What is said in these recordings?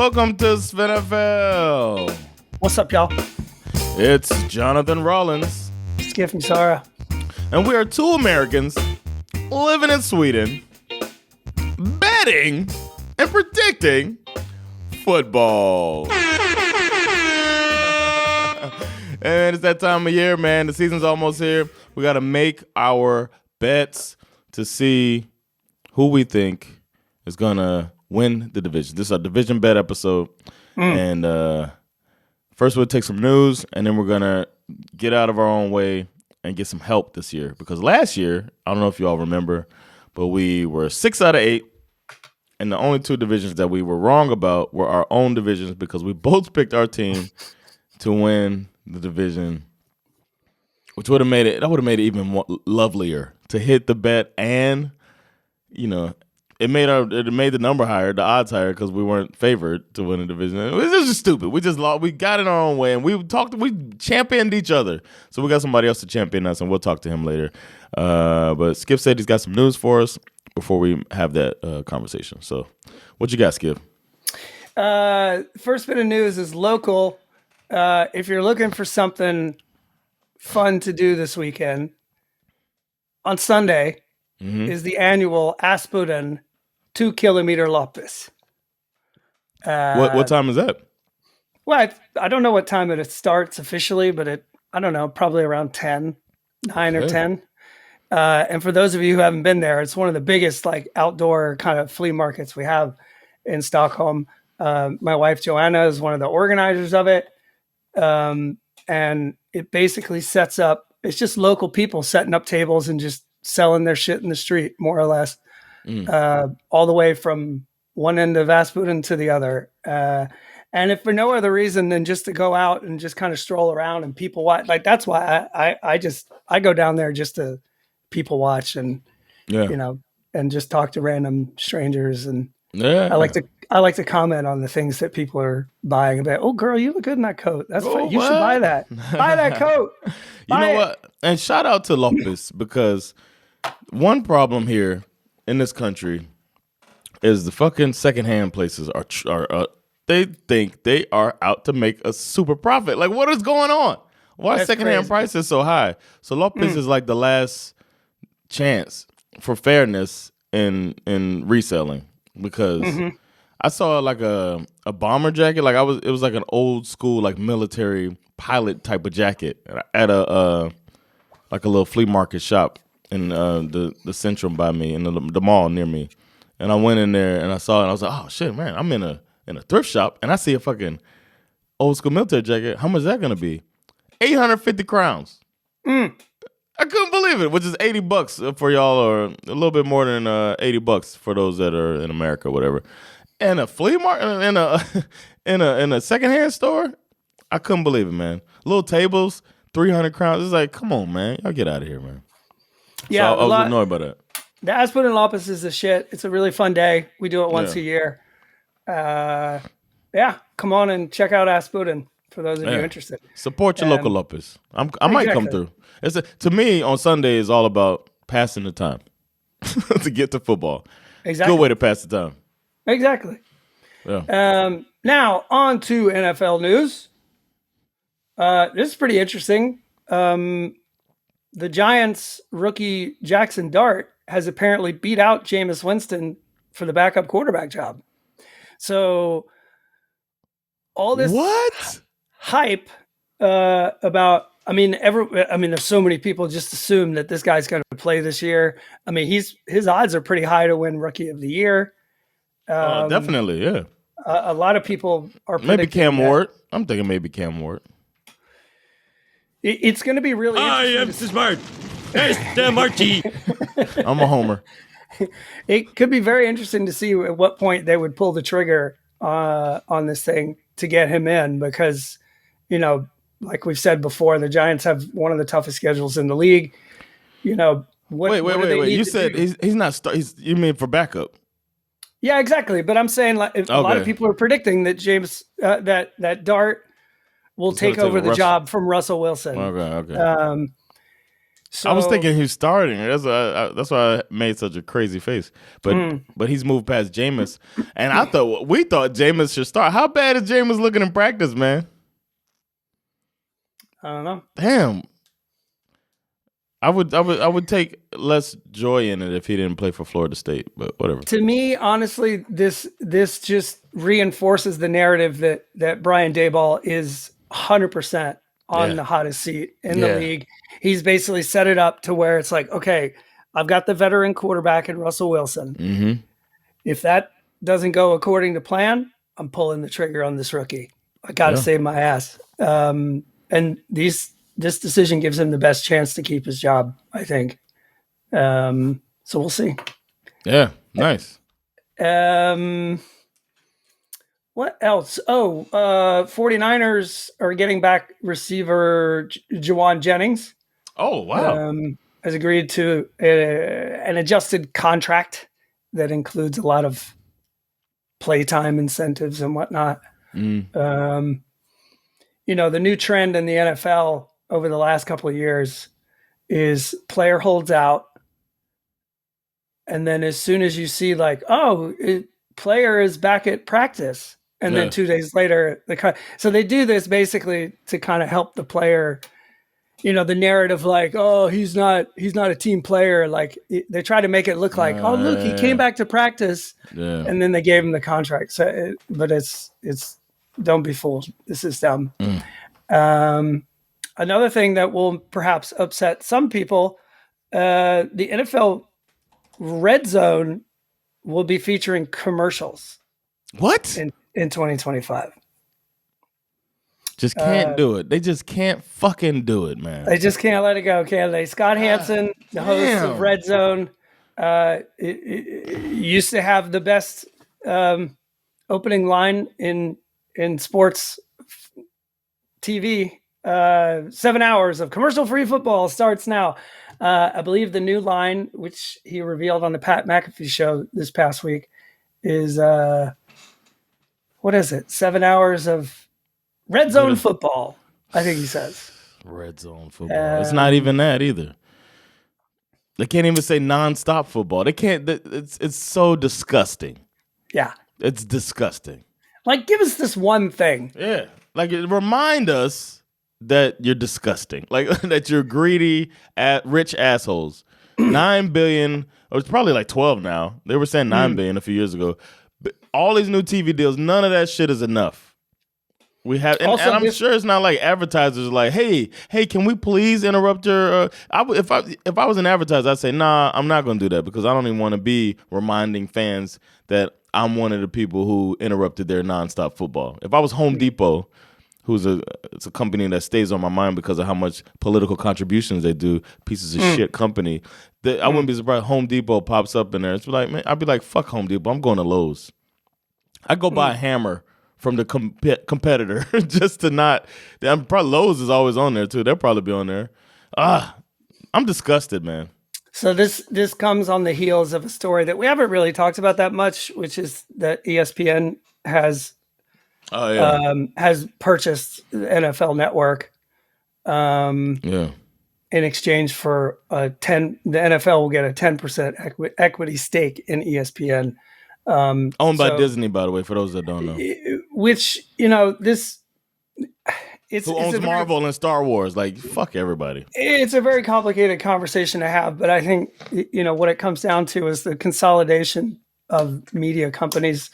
Welcome to SveNFL. What's up, y'all? It's Jonathan Rollins. Schif and Sarah. And we are two Americans living in Sweden, betting and predicting football. And it's that time of year, man. The season's almost here. We got to make our bets to see who we think is going to win the division. This is our division bet episode. And first we'll take some news, and then we're going to get out of our own way and get some help this year. Because last year, I don't know if you all remember, but we were 6 out of 8. And the only two divisions that we were wrong about were our own divisions because we both picked our team to win the division, which would have made it even more lovelier to hit the bet, and it made the number higher, the odds higher, because we weren't favored to win the division. It was just stupid. We just lost. We got it our own way, and we championed each other. So we got somebody else to champion us, and we'll talk to him later. But Skip said he's got some news for us before we have that conversation. So what you got, Skip? First bit of news is local. If you're looking for something fun to do this weekend, on Sunday is the annual Aspudden 2-kilometer loppis. What time is that? Well, I don't know what time it starts officially, but I don't know, probably around 9 or 10. And for those of you who haven't been there, it's one of the biggest outdoor kind of flea markets we have in Stockholm. My wife Joanna is one of the organizers of it. And it basically sets up, it's just local people setting up tables and just selling their shit in the street, more or less, all the way from one end of Aspudden to the other. And if for no other reason than just to go out and just kind of stroll around and people watch, that's why I go down there just to people watch and, and just talk to random strangers. And I like to comment on the things that people are buying about. Oh, girl, you look good in that coat. That's fine. You should buy that. Buy that coat. You know what? And shout out to Lopez, because one problem here in this country is the fucking secondhand places are they think they are out to make a super profit. Like, what is going on? Why are secondhand prices so high? So Lopez is like the last chance for fairness in reselling, because I saw like a bomber jacket. It was like an old school military pilot type of jacket at a little flea market shop in the Centrum by me, in the mall near me. And I went in there and I saw it and I was like, oh shit, man, I'm in a thrift shop and I see a fucking old school military jacket. How much is that gonna be? 850 crowns. I couldn't believe it, which is $80 for y'all, or a little bit more than $80 for those that are in America, whatever. And a flea market in a secondhand store, I couldn't believe it, man. Little tables, 300 crowns. It's like, come on, man, y'all get out of here, man. Yeah, so I was annoyed by that. The Aspudden Loppis is the shit. It's a really fun day. We do it once a year. Come on and check out Aspudden for those of you interested. Support your local Loppis. I might come through. To me, on Sunday is all about passing the time to get to football. Exactly. Good way to pass the time. Exactly. Yeah. Now, on to NFL news. This is pretty interesting. The Giants rookie Jackson Dart has apparently beat out Jameis Winston for the backup quarterback job. So all this hype about, there's so many people just assume that this guy's going to play this year. I mean, his odds are pretty high to win Rookie of the Year. Definitely, yeah. A lot of people are maybe Cam Ward. I'm thinking maybe Cam Ward. It's going to be really interesting. I am smart. Mr. Marty. I'm a homer. It could be very interesting to see at what point they would pull the trigger on this thing to get him in, because, like we've said before, the Giants have one of the toughest schedules in the league. Wait. You said he's not. You mean for backup? Yeah, exactly. But I'm saying a lot of people are predicting that that Dart will take over the job from Russell Wilson. Okay. So I was thinking he's starting. That's why I made such a crazy face. But he's moved past Jameis, and we thought Jameis should start. How bad is Jameis looking in practice, man? I don't know. Damn. I would take less joy in it if he didn't play for Florida State, but whatever. To me, honestly, this just reinforces the narrative that Brian Daboll is 100% on the hottest seat in the league. He's basically set it up to where it's like, okay, I've got the veteran quarterback in Russell Wilson. Mm-hmm. If that doesn't go according to plan, I'm pulling the trigger on this rookie. I got to save my ass. And this decision gives him the best chance to keep his job, I think. So we'll see. Yeah, nice. What else? 49ers are getting back receiver Juwan Jennings. Oh, wow. Has agreed to an adjusted contract that includes a lot of playtime incentives and whatnot. The new trend in the NFL over the last couple of years is player holds out. And then as soon as you see player is back at practice, and then 2 days later, so they do this basically to kind of help the player, the narrative like, oh, he's not a team player. Like they try to make it look like, oh, look, he came back to practice, and then they gave him the contract. So, but it's don't be fooled. This is dumb. Another thing that will perhaps upset some people, the NFL Red Zone will be featuring commercials. What? In 2025. Just can't do it. They just can't fucking do it, man. They just can't let it go, can they? Scott Hansen, the host of Red Zone, it used to have the best opening line in sports TV. 7 hours of commercial-free football starts now. I believe the new line, which he revealed on the Pat McAfee show this past week, is what is it? 7 hours of Red Zone football, I think he says. Red Zone football. It's not even that either. They can't even say nonstop football. They can't. It's so disgusting. Yeah. It's disgusting. Like, give us this one thing. Yeah. Like, remind us that you're disgusting. Like, that you're greedy, rich assholes. 9 billion, or it's probably like 12 now. They were saying 9 billion a few years ago. But all these new TV deals, none of that shit is enough. We have, and I'm sure it's not like advertisers are like, hey, can we please interrupt your? If I was an advertiser, I'd say, nah, I'm not going to do that because I don't even want to be reminding fans that I'm one of the people who interrupted their nonstop football. If I was Home Depot, it's a company that stays on my mind because of how much political contributions they do, pieces of shit company. I wouldn't be surprised Home Depot pops up in there. It's like, man, I'd be like, fuck Home Depot. I'm going to Lowe's. I'd go buy a hammer from the competitor just to not. Probably Lowe's is always on there too. They'll probably be on there. I'm disgusted, man. So this comes on the heels of a story that we haven't really talked about that much, which is that ESPN has purchased the NFL Network. In exchange for the NFL will get a 10% equity stake in ESPN. Owned by Disney, by the way, for those that don't know. Which, who owns Marvel and Star Wars? Like, fuck everybody. It's a very complicated conversation to have, but I think, what it comes down to is the consolidation of media companies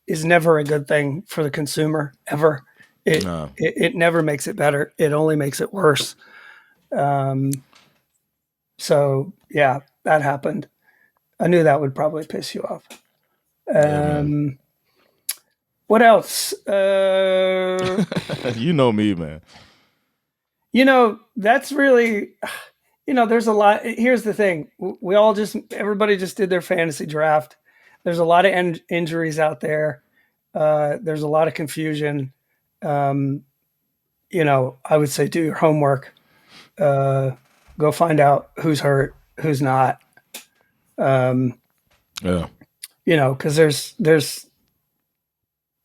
is never a good thing for the consumer, ever. It never makes it better. It only makes it worse. So, yeah, that happened. I knew that would probably piss you off. What else? You know me, man. That's really, there's a lot. Here's the thing. Everybody just did their fantasy draft. There's a lot of injuries out there. There's a lot of confusion. I would say do your homework. Go find out who's hurt, who's not. Because there's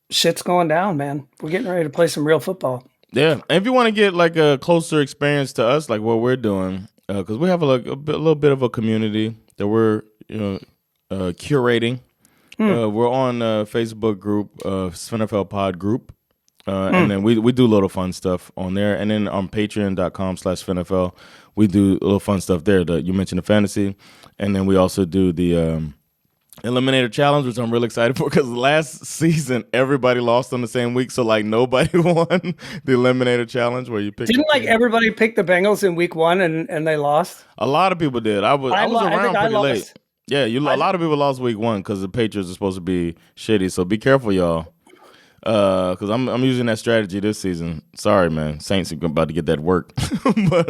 shit's going down, man. We're getting ready to play some real football. Yeah, and if you want to get like a closer experience to us, like what we're doing, because we have a little bit of a community that we're curating. We're on a Facebook group, SveNFL Pod group, and then we do little fun stuff on there. And then on Patreon.com/SveNFL, we do a little fun stuff there. You mentioned the fantasy, and then we also do the Eliminator Challenge, which I'm really excited for because last season everybody lost on the same week, so like nobody won the Eliminator Challenge where you pick. Didn't like everybody pick the Bengals in week 1 and they lost? A lot of people did. I was around pretty late. Yeah, a lot of people lost week 1 because the Patriots are supposed to be shitty. So be careful, y'all, because I'm using that strategy this season. Sorry, man, Saints are about to get that work, but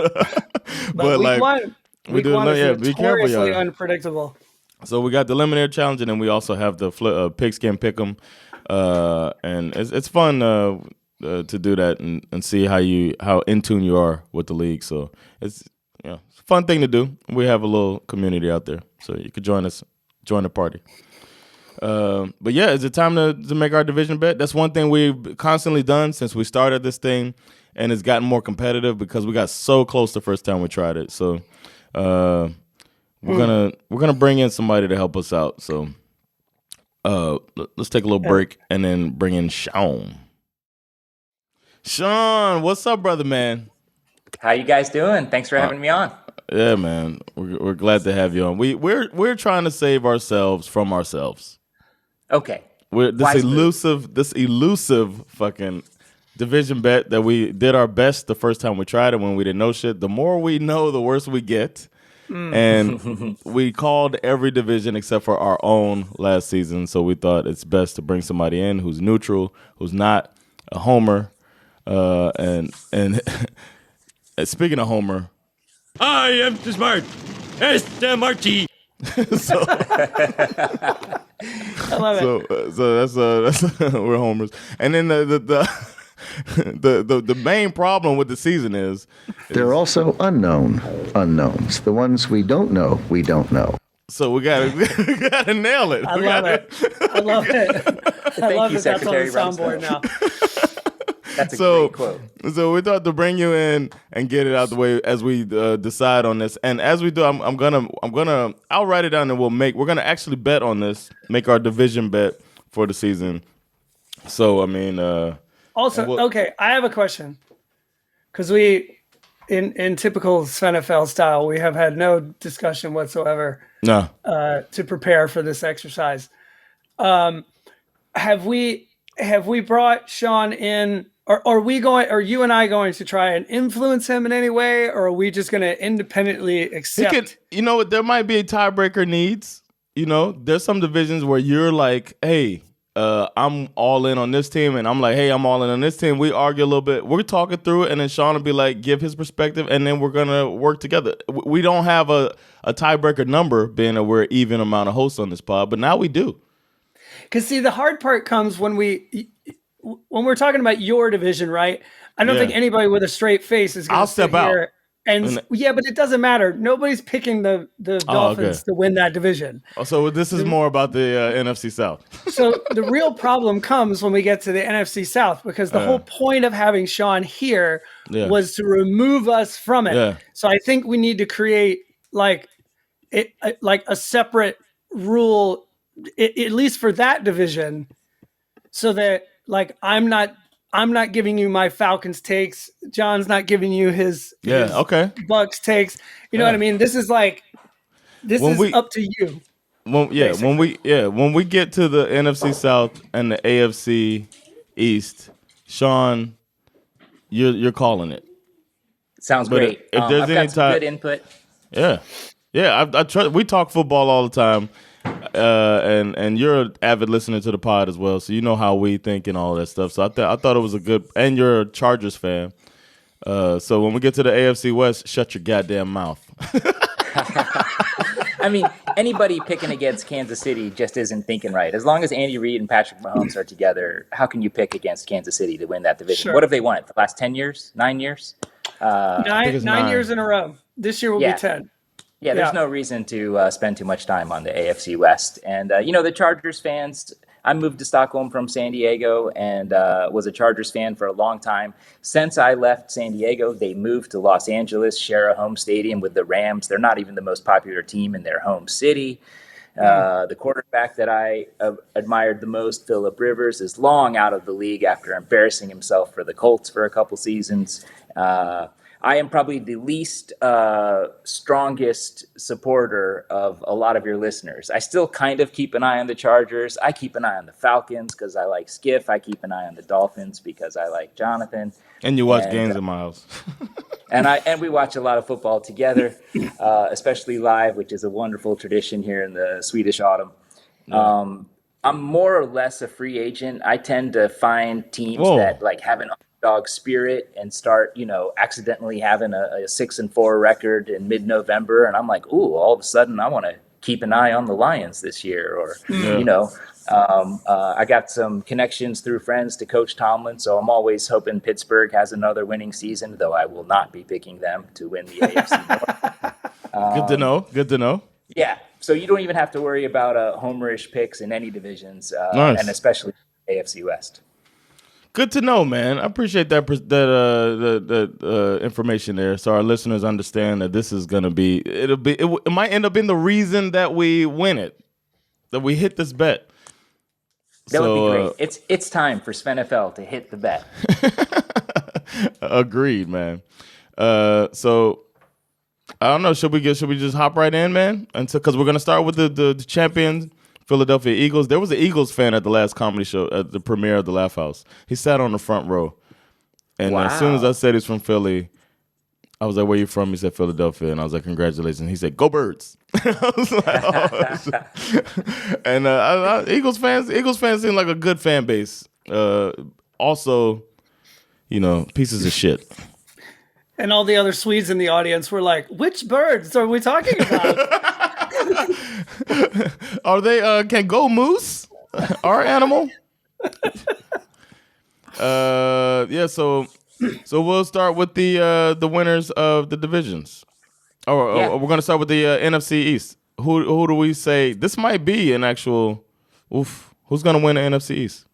week like week one is be careful, y'all. Unpredictable. So we got the Eliminator Challenge, and then we also have the Pigskin Pick'em, and it's fun to do that and see how in tune you are with the league. So it's it's a fun thing to do. We have a little community out there, so you could join the party. But yeah, is it time to make our division bet? That's one thing we've constantly done since we started this thing, and it's gotten more competitive because we got so close the first time we tried it. So. We're gonna bring in somebody to help us out. So let's take a little break and then bring in Sean. Sean, what's up, brother, man? How you guys doing? Thanks for having me on. Yeah, man. We're glad to have you on. We're trying to save ourselves from ourselves. Okay. We're this elusive fucking division bet that we did our best the first time we tried it when we didn't know shit. The more we know, the worse we get. And we called every division except for our own last season, so we thought it's best to bring somebody in who's neutral, who's not a homer. And speaking of homer, I am the smart SMRT. So I love it. So that's we're homers. And then the main problem with the season is there are also unknowns. The ones we don't know. So we gotta nail it. I love it. I love Thank you, that that's on the Secretary soundboard now. That's a great quote. So we thought to bring you in and get it out the way as we decide on this. And as we do, I'll write it down and we're gonna actually bet on this, make our division bet for the season. So I mean, also, okay, I have a question because we, in typical SveNFL style, we have had no discussion whatsoever. No. To prepare for this exercise. Have we brought Sean in? Are you and I going to try and influence him in any way, or are we just going to independently accept? There might be a tiebreaker needs. There's some divisions where you're like, hey, I'm all in on this team, and I'm like, hey, I'm all in on this team. We argue a little bit. We're talking through it, and then Sean will be like, give his perspective, and then we're going to work together. We don't have a tiebreaker number, being that we're even amount of hosts on this pod, but now we do. Because, see, the hard part comes when we're talking about your division, right? I don't think anybody with a straight face is going to step out. And but it doesn't matter. Nobody's picking the Dolphins to win that division. So this is more about the NFC South. So the real problem comes when we get to the NFC South, because the whole point of having Sean here was to remove us from it. Yeah. So I think we need to create like a separate rule, at least for that division, so that like I'm not giving you my Falcons takes. John's not giving you his Bucks takes. You know what I mean? This is up to you. When we get to the NFC South and the AFC East, Sean, you're calling it. Sounds great. If there's I've any got some good input. I we talk football all the time. And you're an avid listener to the pod as well, so you know how we think and all that stuff. So I thought it was a good, and you're a Chargers fan. So when we get to the AFC West, shut your goddamn mouth. I mean, anybody picking against Kansas City just isn't thinking right. As long as Andy Reid and Patrick Mahomes are together, how can you pick against Kansas City to win that division? Sure. What have they won it the last 10 years? 9 years? Nine years in a row. This year will be 10. Yeah, there's no reason to spend too much time on the AFC West. And, the Chargers fans, I moved to Stockholm from San Diego and was a Chargers fan for a long time. Since I left San Diego, they moved to Los Angeles, share a home stadium with the Rams. They're not even the most popular team in their home city. The quarterback that I admired the most, Phillip Rivers, is long out of the league after embarrassing himself for the Colts for a couple seasons. I am probably the least strongest supporter of a lot of your listeners. I still kind of keep an eye on the Chargers. I keep an eye on the Falcons because I like Schif. I keep an eye on the Dolphins because I like Jonathan. And you watch games in my house. And we watch a lot of football together, especially live, which is a wonderful tradition here in the Swedish autumn. Yeah. I'm more or less a free agent. I tend to find teams that like have an underdog spirit and start, accidentally having a 6-4 record in mid-November, and I'm like, ooh, all of a sudden I want to keep an eye on the Lions this year, or I got some connections through friends to Coach Tomlin, so I'm always hoping Pittsburgh has another winning season, though I will not be picking them to win the AFC North. Good to know. Yeah, so you don't even have to worry about homerish picks in any divisions, nice. And especially AFC West. Good to know, man. I appreciate that information there, so our listeners understand that this is gonna be. It might end up being the reason that we win it, that we hit this bet. That would be great. It's time for SveNFL to hit the bet. Agreed, man. So I don't know. Should we just hop right in, man? Because we're gonna start with the champion Philadelphia Eagles. There was an Eagles fan at the last comedy show at the premiere of the Laugh House. He sat on the front row, and as soon as I said he's from Philly, I was like, "Where you from?" He said Philadelphia, and I was like, "Congratulations." He said, "Go Birds." I was like, oh. And Eagles fans seem like a good fan base. Also, pieces of shit. And all the other Swedes in the audience were like, "Which birds are we talking about?" Are they can go moose? Our animal? So we'll start with the winners of the divisions. We're gonna start with the NFC East. Who do we say this might be an actual? Who's gonna win the NFC East?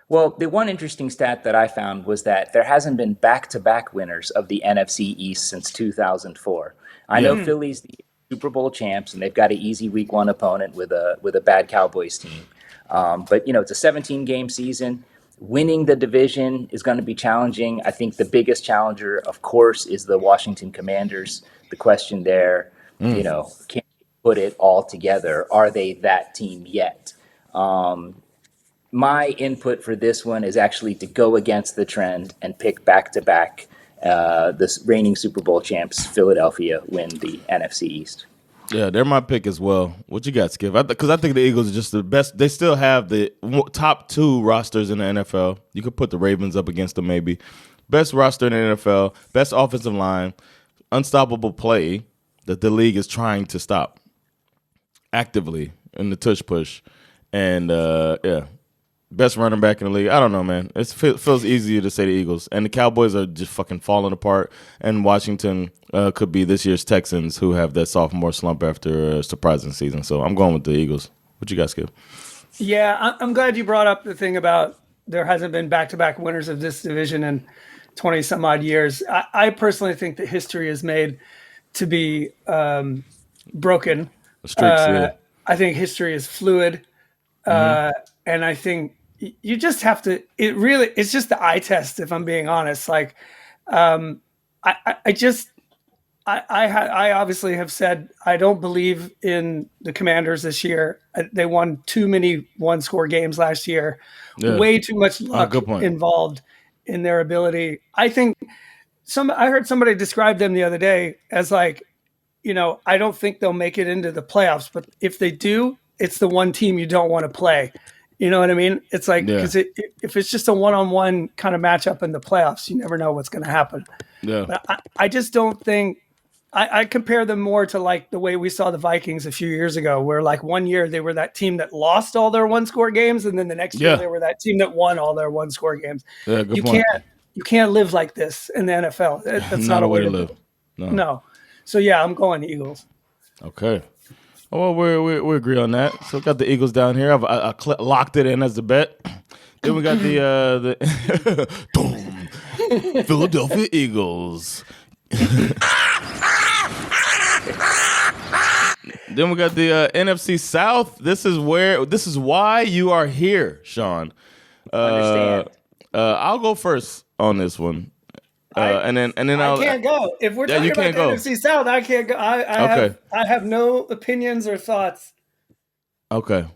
Well, the one interesting stat that I found was that there hasn't been back-to-back winners of the NFC East since 2004. I know Philly's the Super Bowl champs, and they've got an easy Week 1 opponent with a bad Cowboys team. But it's a 17-game season. Winning the division is going to be challenging. I think the biggest challenger, of course, is the Washington Commanders. The question there, can you put it all together? Are they that team yet? My input for this one is actually to go against the trend and pick back-to-back the reigning Super Bowl champs, Philadelphia, win the NFC East. Yeah, they're my pick as well. What you got, Skip? Because I think the Eagles are just the best. They still have the top 2 rosters in the NFL. You could put the Ravens up against them maybe. Best roster in the NFL, best offensive line, unstoppable play that the league is trying to stop actively in the tush push. And, best running back in the league. I don't know, man. It feels easier to say the Eagles. And the Cowboys are just fucking falling apart. And Washington could be this year's Texans, who have that sophomore slump after a surprising season. So I'm going with the Eagles. What you guys give? Yeah, I'm glad you brought up the thing about there hasn't been back-to-back winners of this division in 20-some-odd years. I personally think that history is made to be broken. I think history is fluid. And I think you just have to, it's just the eye test, if I'm being honest. Like, I obviously have said, I don't believe in the Commanders this year. They won too many one-score games last year. Yeah. Way too much luck involved in their ability. I think I heard somebody describe them the other day as like, I don't think they'll make it into the playoffs, but if they do, it's the one team you don't want to play. You know what I mean? It's like, because if it's just a one-on-one kind of matchup in the playoffs, you never know what's going to happen. Yeah. But I just don't think I compare them more to like the way we saw the Vikings a few years ago, where like one year they were that team that lost all their one-score games, and then the next year they were that team that won all their one-score games. Yeah, good point. You can't live like this in the NFL. That's not a way to live. No. So yeah, I'm going Eagles. Okay. Oh, well, we agree on that. So got the Eagles down here. I locked it in as the bet. Then we got the Boom. Philadelphia Eagles. Then we got the NFC South. This is why you are here, Sean. Understand. I'll go first on this one. And then I can't go. If we're talking about the NFC South, I can't go. I have no opinions or thoughts. Okay.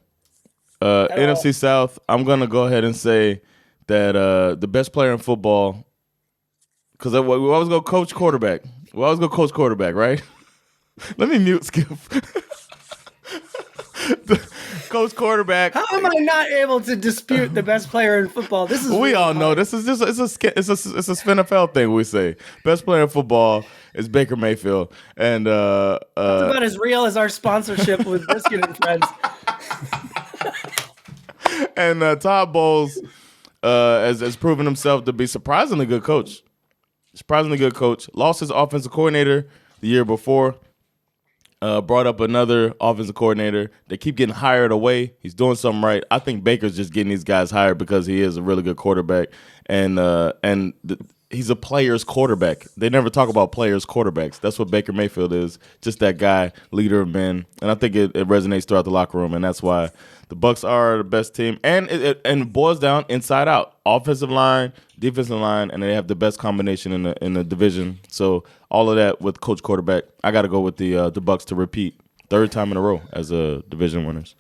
NFC South, I'm going to go ahead and say that the best player in football, because we always go coach quarterback. We always go coach quarterback, right? Let me mute Skip. Coach quarterback. How am I not able to dispute the best player in football? This is we all know this is just it's a SveNFL thing. We say best player in football is Baker Mayfield, and that's about as real as our sponsorship with Biscuit and Friends. And Todd Bowles has proven himself to be surprisingly good coach. Surprisingly good coach. Lost his offensive coordinator the year before. Brought up another offensive coordinator. They keep getting hired away. He's doing something right. I think Baker's just getting these guys hired because he is a really good quarterback, and he's a player's quarterback. They never talk about players' quarterbacks. That's what Baker Mayfield is, just that guy, leader of men. And I think it resonates throughout the locker room, and that's why the Bucs are the best team. And it boils down inside out, offensive line, defensive line, and they have the best combination in the division. So all of that with coach quarterback, I got to go with the Bucs to repeat third time in a row as division winners.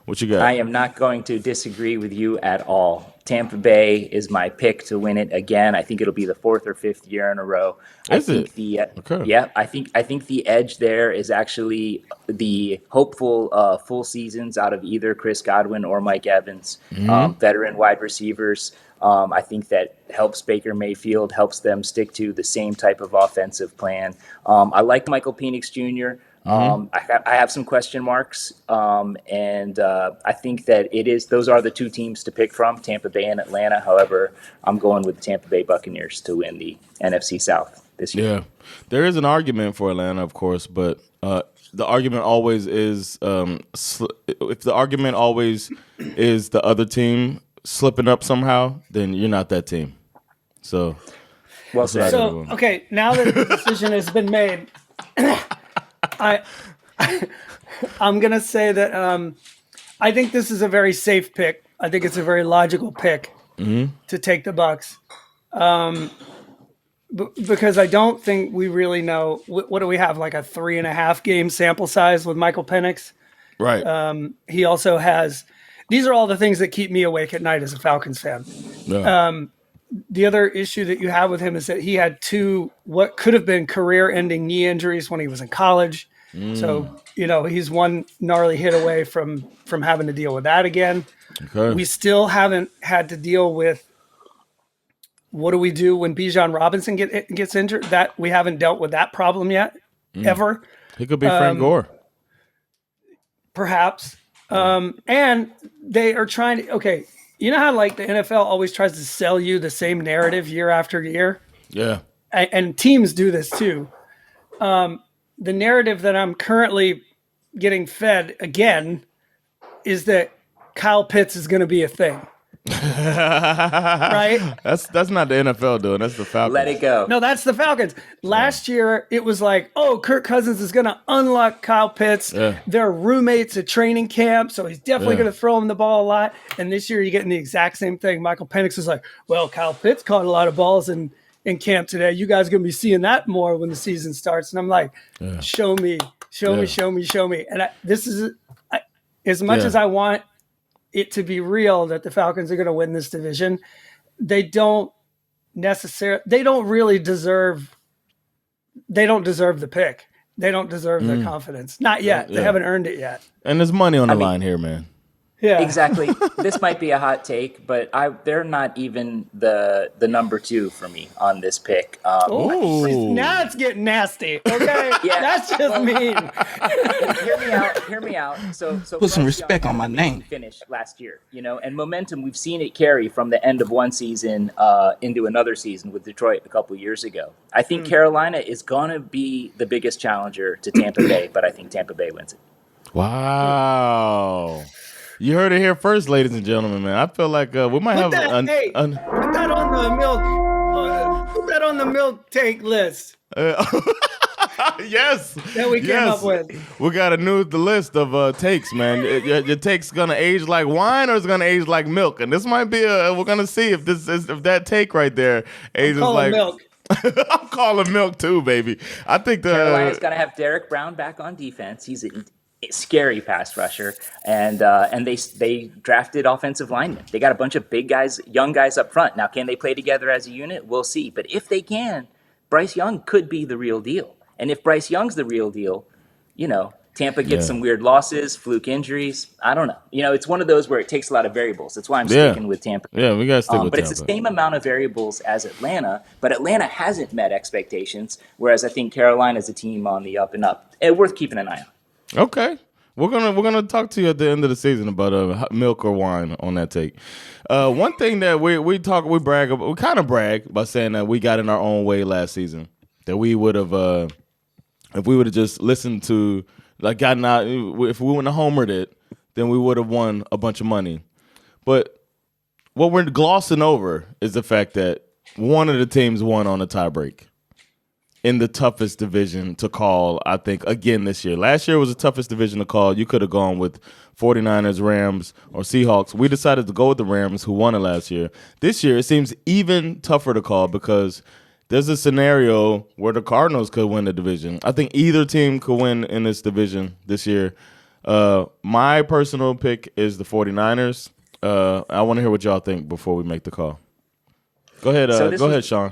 What you got? I am not going to disagree with you at all. Tampa Bay is my pick to win it again. I think it'll be the fourth or fifth year in a row. Is it? Okay. Yeah, I think the edge there is actually the hopeful full seasons out of either Chris Godwin or Mike Evans, veteran wide receivers. I think that helps Baker Mayfield, helps them stick to the same type of offensive plan. I like Michael Penix Jr. I have some question marks, and I think that those are the two teams to pick from, Tampa Bay and Atlanta. However, I'm going with the Tampa Bay Buccaneers to win the NFC South this year. Yeah, there is an argument for Atlanta, of course, but the argument always is if the argument always is the other team slipping up somehow, then you're not that team. So, well said. So, okay, now that the decision has been made, I'm going to say that I think this is a very safe pick. I think it's a very logical pick to take the Bucs, because I don't think we really know what do we have, like a 3.5 game sample size with Michael Penix. Right. He also has. These are all the things that keep me awake at night as a Falcons fan. Yeah. The other issue that you have with him is that he had 2 what could have been career-ending knee injuries when he was in college. So, he's one gnarly hit away from having to deal with that again. Okay. We still haven't had to deal with what do we do when Bijan Robinson gets injured. That we haven't dealt with that problem yet, ever. He could be Frank Gore. Perhaps. And they are trying to, okay, you know how like the NFL always tries to sell you the same narrative year after year? Yeah. And teams do this too. The narrative that I'm currently getting fed again is that Kyle Pitts is going to be a thing. Right? That's not the NFL doing. That's the Falcons. Let it go. No, that's the Falcons. Last year, it was like, oh, Kirk Cousins is going to unlock Kyle Pitts. Yeah. They're roommates at training camp, so he's definitely going to throw him the ball a lot. And this year, you're getting the exact same thing. Michael Penix is like, well, Kyle Pitts caught a lot of balls in camp today. You guys are going to be seeing that more when the season starts. And I'm like, show me. And this is as much as I want it to be real that the Falcons are going to win this division, they don't really deserve the pick. They don't deserve their confidence. Not yet. They haven't earned it yet. And there's money on the line here, man. Yeah, exactly. This might be a hot take, but they're not even the number 2 for me on this pick. Now it's getting nasty. Okay, that's just mean. Hear me out. So put some respect on my name. Finished last year, and momentum. We've seen it carry from the end of one season into another season with Detroit a couple years ago. I think Carolina is gonna be the biggest challenger to Tampa Bay, but I think Tampa Bay wins it. Wow. You heard it here first, ladies and gentlemen, man. I feel like we might Put that on the milk. Put that on the milk take list. Yes. That we came up with. We got a new list of takes, man. Your take's gonna age like wine or it's gonna age like milk. And this might be we're gonna see if that take right there ages like milk. I'm calling milk too, baby. I think Carolina's gonna have Derek Brown back on defense. He's a scary pass rusher, and they drafted offensive linemen. They got a bunch of big guys, young guys up front. Now, can they play together as a unit? We'll see. But if they can, Bryce Young could be the real deal. And if Bryce Young's the real deal, Tampa gets some weird losses, fluke injuries. I don't know. It's one of those where it takes a lot of variables. That's why I'm sticking with Tampa. Yeah, we got to stick with But Tampa. It's the same amount of variables as Atlanta, but Atlanta hasn't met expectations, whereas I think Carolina's a team on the up and up. And worth keeping an eye on. Okay. We're gonna talk to you at the end of the season about milk or wine on that take. One thing that we brag about, we kind of brag by saying that we got in our own way last season. That we would have, if we would have just listened to, like, gotten out, if we wouldn't have homered it, then we would have won a bunch of money. But what we're glossing over is the fact that one of the teams won on a tie break in the toughest division to call, I think, again this year. Last year was the toughest division to call. You could have gone with 49ers, Rams, or Seahawks. We decided to go with the Rams, who won it last year. This year, it seems even tougher to call because there's a scenario where the Cardinals could win the division. I think either team could win in this division this year. My personal pick is the 49ers. I want to hear what y'all think before we make the call. Go ahead, Sean.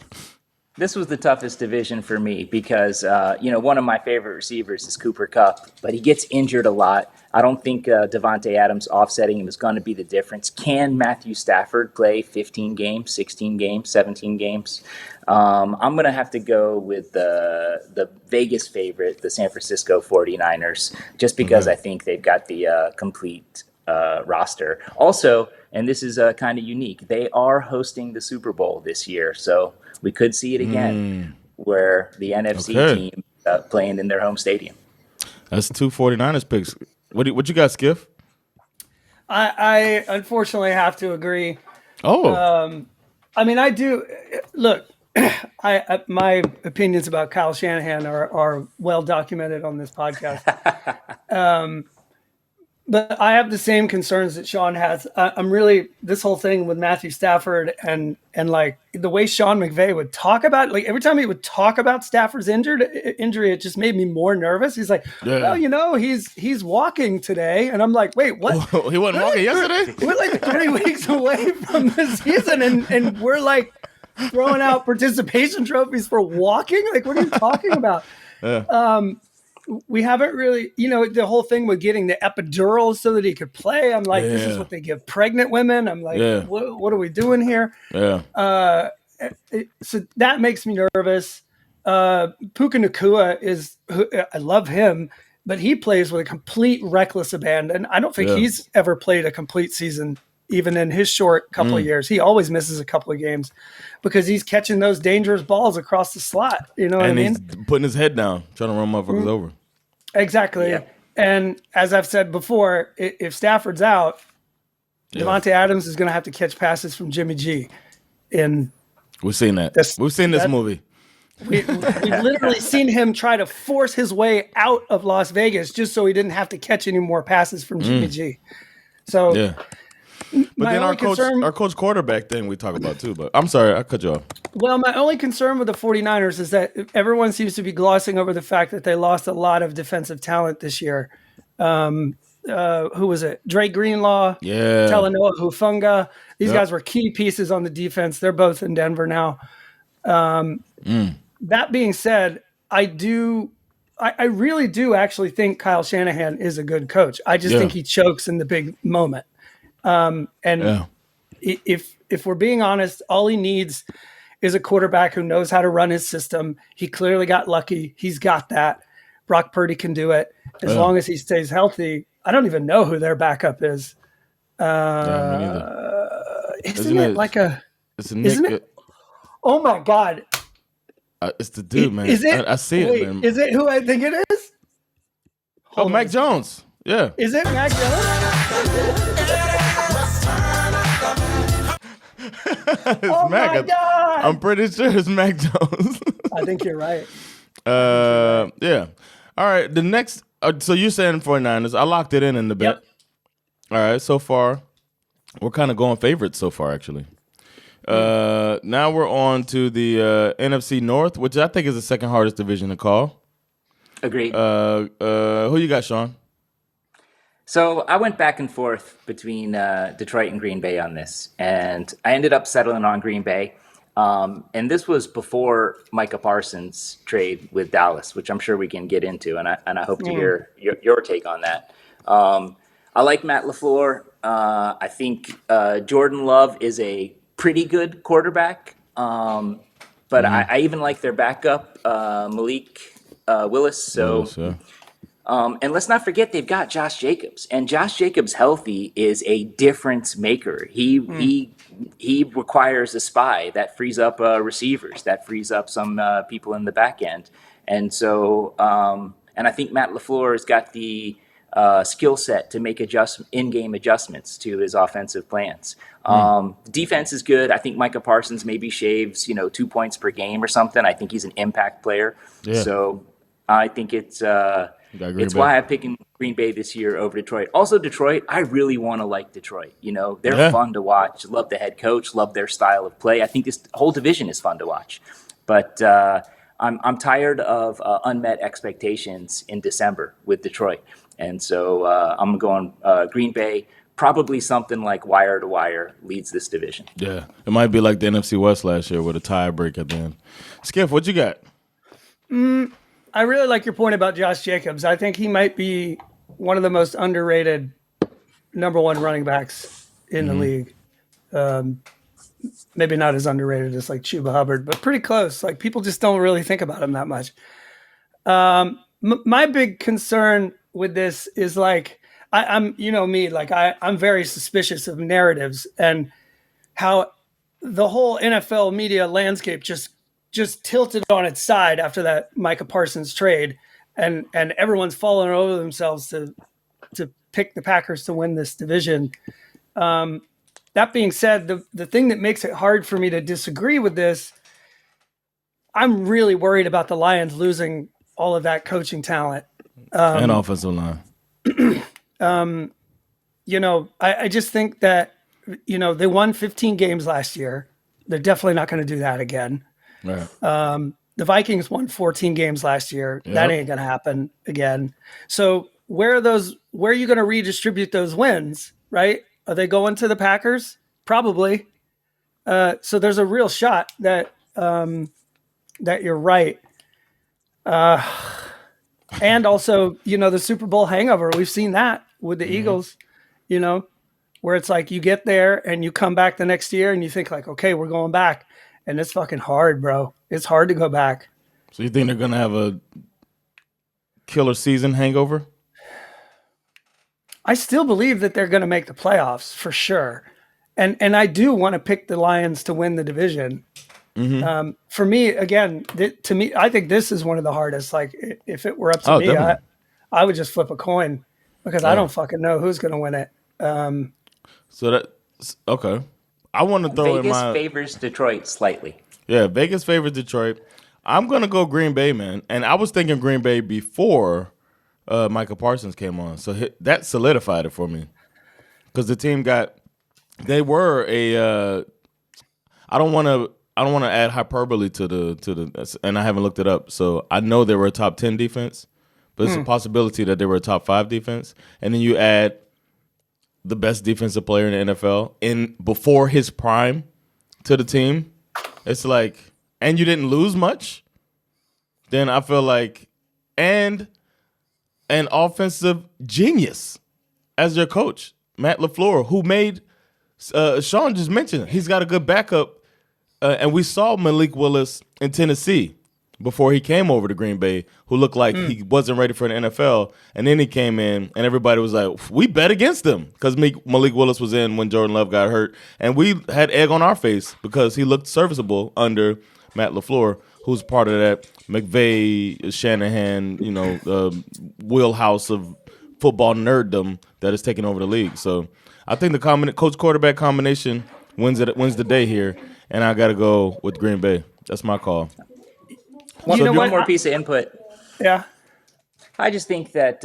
This was the toughest division for me because, one of my favorite receivers is Cooper Kupp, but he gets injured a lot. I don't think Devontae Adams offsetting him is going to be the difference. Can Matthew Stafford play 15 games, 16 games, 17 games? I'm going to have to go with the Vegas favorite, the San Francisco 49ers, just because I think they've got the complete roster. Also, and this is kind of unique, they are hosting the Super Bowl this year, so we could see it again where the NFC team playing in their home stadium. That's 2 49ers picks. What you got, Skiff? I unfortunately have to agree. Oh. I do. Look, my opinions about Kyle Shanahan are well documented on this podcast. But I have the same concerns that Sean has. I'm really, this whole thing with Matthew Stafford and like the way Sean McVay would talk about, like every time he would talk about Stafford's injury, it just made me more nervous. He's like, well, he's walking today. And I'm like, wait, what? He wasn't walking yesterday? We're like 3 weeks away from the season and we're like throwing out participation trophies for walking. Like, what are you talking about? We haven't really, the whole thing with getting the epidural so that he could play. I'm like, this is what they give pregnant women. I'm like, what are we doing here? Yeah. So that makes me nervous. Puka Nacua I love him, but he plays with a complete reckless abandon. I don't think he's ever played a complete season, even in his short couple of years. He always misses a couple of games because he's catching those dangerous balls across the slot. You know what I mean? He's putting his head down, trying to run motherfuckers over. Exactly. Yeah. And as I've said before, if Stafford's out, Devontae Adams is going to have to catch passes from Jimmy G. We've seen that. We've seen this movie. We've literally seen him try to force his way out of Las Vegas just so he didn't have to catch any more passes from Jimmy G. So, yeah. But then our coach quarterback thing we talk about too. But I'm sorry, I cut you off. Well, my only concern with the 49ers is that everyone seems to be glossing over the fact that they lost a lot of defensive talent this year. Who was it? Dre Greenlaw, Talanoa Hufanga. These guys were key pieces on the defense. They're both in Denver now. That being said, I really do actually think Kyle Shanahan is a good coach. I just think he chokes in the big moment. If we're being honest, all he needs is a quarterback who knows how to run his system. He clearly got lucky. He's got that. Brock Purdy can do it as long as he stays healthy. I don't even know who their backup is. Isn't it like a? It's a Nick. Isn't it? Oh my God! It's the dude, man. Is it? I see it, man. Is it who I think it is? Mac Jones. Yeah. Is it Mac It's Oh Mac. my God. I'm pretty sure it's Mac Jones. I think you're right. Yeah. All right. The next. So you're saying 49ers. I locked it in the bet. Yep. All right. So far, we're kind of going favorites so far, actually. Now we're on to the NFC North, which I think is the second hardest division to call. Agreed. Who you got, Sean? So I went back and forth between Detroit and Green Bay on this, and I ended up settling on Green Bay. And this was before Micah Parsons' trade with Dallas, which I'm sure we can get into, and I hope to hear your take on that. I like Matt LaFleur. I think Jordan Love is a pretty good quarterback, but I even like their backup, Malik Willis. So. Yeah. And let's not forget they've got Josh Jacobs, and Josh Jacobs healthy is a difference maker. He requires a spy that frees up receivers, that frees up some people in the back end, and so and I think Matt LaFleur has got the skill set to make in-game adjustments to his offensive plans. Defense is good. I think Micah Parsons maybe shaves 2 points per game or something. I think he's an impact player. Yeah. So I think it's why I'm picking Green Bay this year over Detroit. Also, Detroit, I really want to like Detroit. They're fun to watch. Love the head coach. Love their style of play. I think this whole division is fun to watch. But I'm tired of unmet expectations in December with Detroit. And so I'm going Green Bay. Probably something like wire to wire leads this division. Yeah. It might be like the NFC West last year with a tie break at the end. Skip, what you got? I really like your point about Josh Jacobs. I think he might be one of the most underrated number one running backs in the league. Maybe not as underrated as like Chuba Hubbard, but pretty close. Like people just don't really think about him that much. My big concern with this is like, I'm me, like I'm very suspicious of narratives and how the whole NFL media landscape just tilted on its side after that Micah Parsons trade, and everyone's falling over themselves to pick the Packers to win this division. That being said, the thing that makes it hard for me to disagree with this, I'm really worried about the Lions losing all of that coaching talent. And offensive line. I just think that, they won 15 games last year. They're definitely not going to do that again. Right. The Vikings won 14 games last year. Yep. That ain't going to happen again. So where are you going to redistribute those wins, right? Are they going to the Packers? Probably. So there's a real shot that you're right. And also, the Super Bowl hangover, we've seen that with the Eagles, where it's like you get there and you come back the next year and you think like, okay, we're going back. And it's fucking hard, bro. It's hard to go back. So you think they're going to have a killer season hangover? I still believe that they're going to make the playoffs for sure. And I do want to pick the Lions to win the division. Mm-hmm. For me, again, to me, I think this is one of the hardest. Like if it were up to me, I would just flip a coin because I don't fucking know who's going to win it. So that's okay. I want to throw Vegas in my favors Detroit slightly. Yeah, Vegas favors Detroit. I'm gonna go Green Bay, man. And I was thinking Green Bay before Micah Parsons came on, so that solidified it for me. Because the team they were a. I don't want to add hyperbole to the, and I haven't looked it up, so I know they were a top 10 defense, but it's a possibility that they were a top 5 defense, and then you add the best defensive player in the NFL before his prime to the team. It's like, and you didn't lose much. Then I feel like, and an offensive genius as your coach, Matt LaFleur, who made Sean just mentioned he's got a good backup, and we saw Malik Willis in Tennessee before he came over to Green Bay, who looked like he wasn't ready for the NFL. And then he came in, and everybody was like, we bet against him because Malik Willis was in when Jordan Love got hurt. And we had egg on our face because he looked serviceable under Matt LaFleur, who's part of that McVay, Shanahan, wheelhouse of football nerddom that is taking over the league. So I think the coach quarterback combination wins the day here, and I got to go with Green Bay. That's my call. One more piece of input. Yeah. I just think that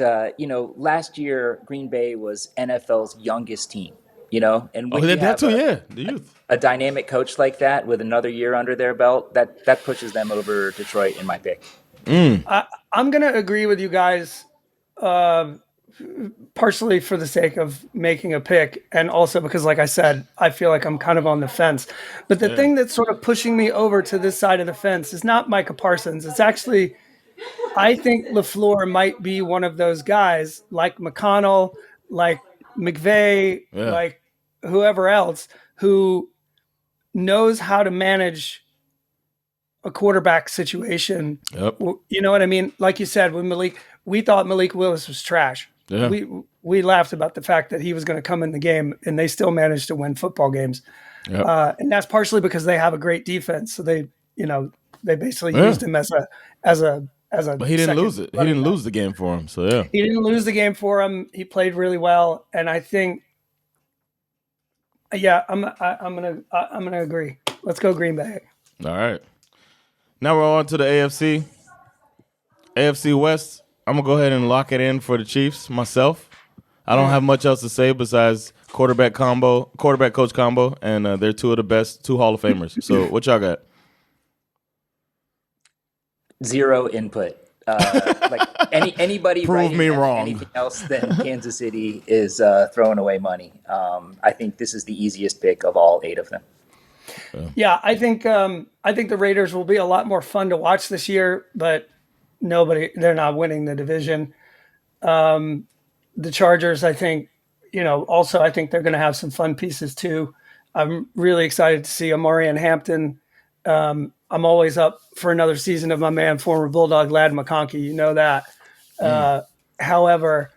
last year Green Bay was NFL's youngest team. And when you have the youth, a dynamic coach like that with another year under their belt, that pushes them over Detroit in my pick. I'm gonna agree with you guys, partially for the sake of making a pick, and also because, like I said, I feel like I'm kind of on the fence. But the thing that's sort of pushing me over to this side of the fence is not Micah Parsons. It's actually, I think LaFleur might be one of those guys like McConnell, like McVay, like whoever else who knows how to manage a quarterback situation. Yep. You know what I mean? Like you said, with we thought Malik Willis was trash. Yeah. We laughed about the fact that he was going to come in the game, and they still managed to win football games. Yep. And that's partially because they have a great defense. So they basically used him as a. But he didn't lose it. He didn't lose the game for him. So yeah, he didn't lose the game for him. He played really well, and I think, I'm gonna agree. Let's go Green Bay. All right. Now we're on to the AFC. AFC West. I'm gonna go ahead and lock it in for the Chiefs myself. I don't have much else to say besides quarterback coach combo, and they're two of the best, two Hall of Famers. So what y'all got? Zero input. Like anybody Prove me wrong. Anything else than Kansas City is throwing away money. I think this is the easiest pick of all 8 of them. Yeah, I think the Raiders will be a lot more fun to watch this year, but they're not winning the division. The Chargers, I think, also I think they're going to have some fun pieces too. I'm really excited to see Amari and Hampton. I'm always up for another season of my man, former Bulldog Lad McConkey. You know that. However,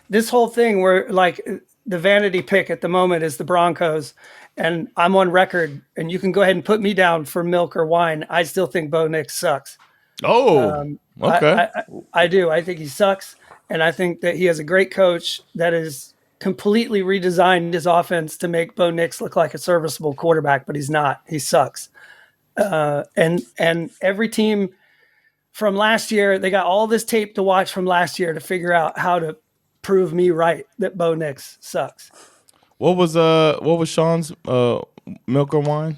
this whole thing where like the vanity pick at the moment is the Broncos, and I'm on record, and you can go ahead and put me down for milk or wine. I still think Bo Nix sucks. Oh, okay. I do. I think he sucks, and I think that he has a great coach that is completely redesigned his offense to make Bo Nix look like a serviceable quarterback, but he's not. He sucks. And every team from last year, they got all this tape to watch from last year to figure out how to prove me right that Bo Nix sucks. What was Sean's milk or wine?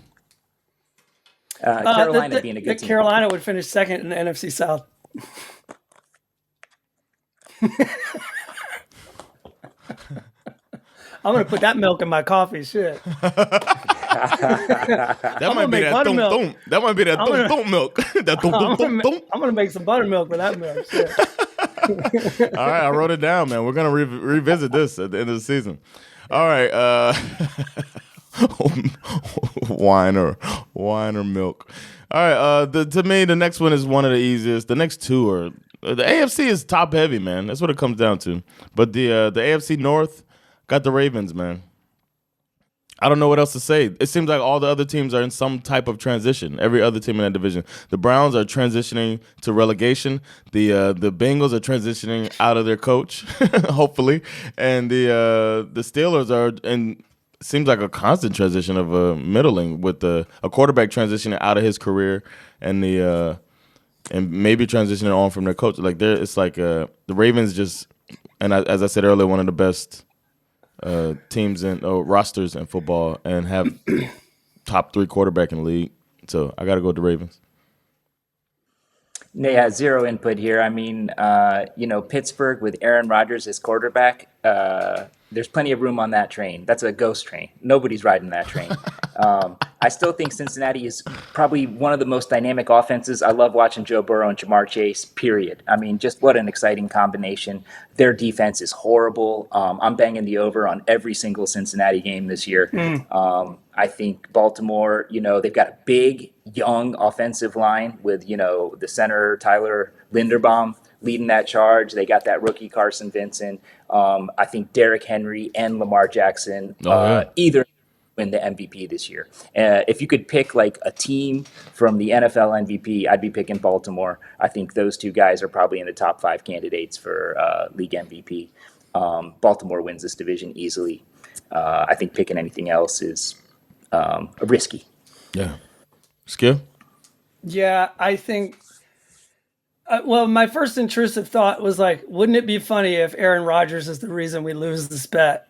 Carolina being a good team. Carolina would finish second in the NFC South. I'm gonna put that milk in my coffee. Shit. That might be that buttermilk. That might be that milk. That I'm gonna make some buttermilk with that milk. Shit. All right, I wrote it down, man. We're gonna revisit this at the end of the season. All right, wine or milk. All right, to me, the next one is one of the easiest. The next two are the AFC is top heavy, man. That's what it comes down to. But the AFC North got the Ravens, man. I don't know what else to say. It seems like all the other teams are in some type of transition. Every other team in that division. The Browns are transitioning to relegation. The Bengals are transitioning out of their coach, hopefully, and the Steelers are in. Seems like a constant transition of a middling with a quarterback transitioning out of his career and and maybe transitioning on from their coach. Like it's like the Ravens just, and as I said earlier, one of the best teams and rosters in football, and have top 3 quarterback in the league. So I got to go with the Ravens. Yeah, zero input here. I mean, Pittsburgh with Aaron Rodgers as quarterback, there's plenty of room on that train. That's a ghost train. Nobody's riding that train. I still think Cincinnati is probably one of the most dynamic offenses. I love watching Joe Burrow and Jamar Chase, period. I mean, just what an exciting combination. Their defense is horrible. I'm banging the over on every single Cincinnati game this year. I think Baltimore, they've got a big, young offensive line with, the center, Tyler Linderbaum, leading that charge. They got that rookie Carson Vincent. I think Derrick Henry and Lamar Jackson, either win the MVP this year. If you could pick like a team from the NFL MVP, I'd be picking Baltimore. I think those two guys are probably in the top 5 candidates for league MVP. Baltimore wins this division easily. I think picking anything else is risky. Yeah. Skill? Yeah, I think. Well, my first intrusive thought was like, wouldn't it be funny if Aaron Rodgers is the reason we lose this bet?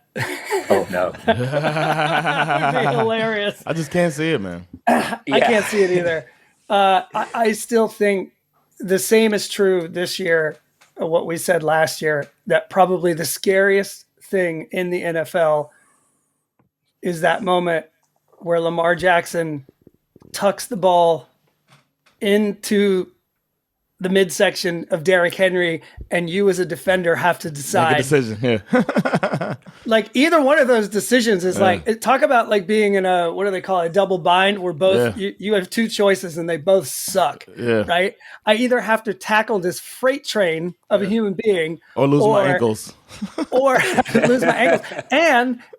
Oh no, That would be hilarious. I just can't see it, man. I can't see it either. I still think the same is true this year. What we said last year, that probably the scariest thing in the NFL is that moment where Lamar Jackson tucks the ball into the midsection of Derrick Henry, and you as a defender have to decide. Make a decision. Yeah. Like either one of those decisions is like, talk about like being in a, what do they call it, a double bind where both you have two choices and they both suck. Yeah. Right. I either have to tackle this freight train of a human being or lose my ankles or lose my ankles.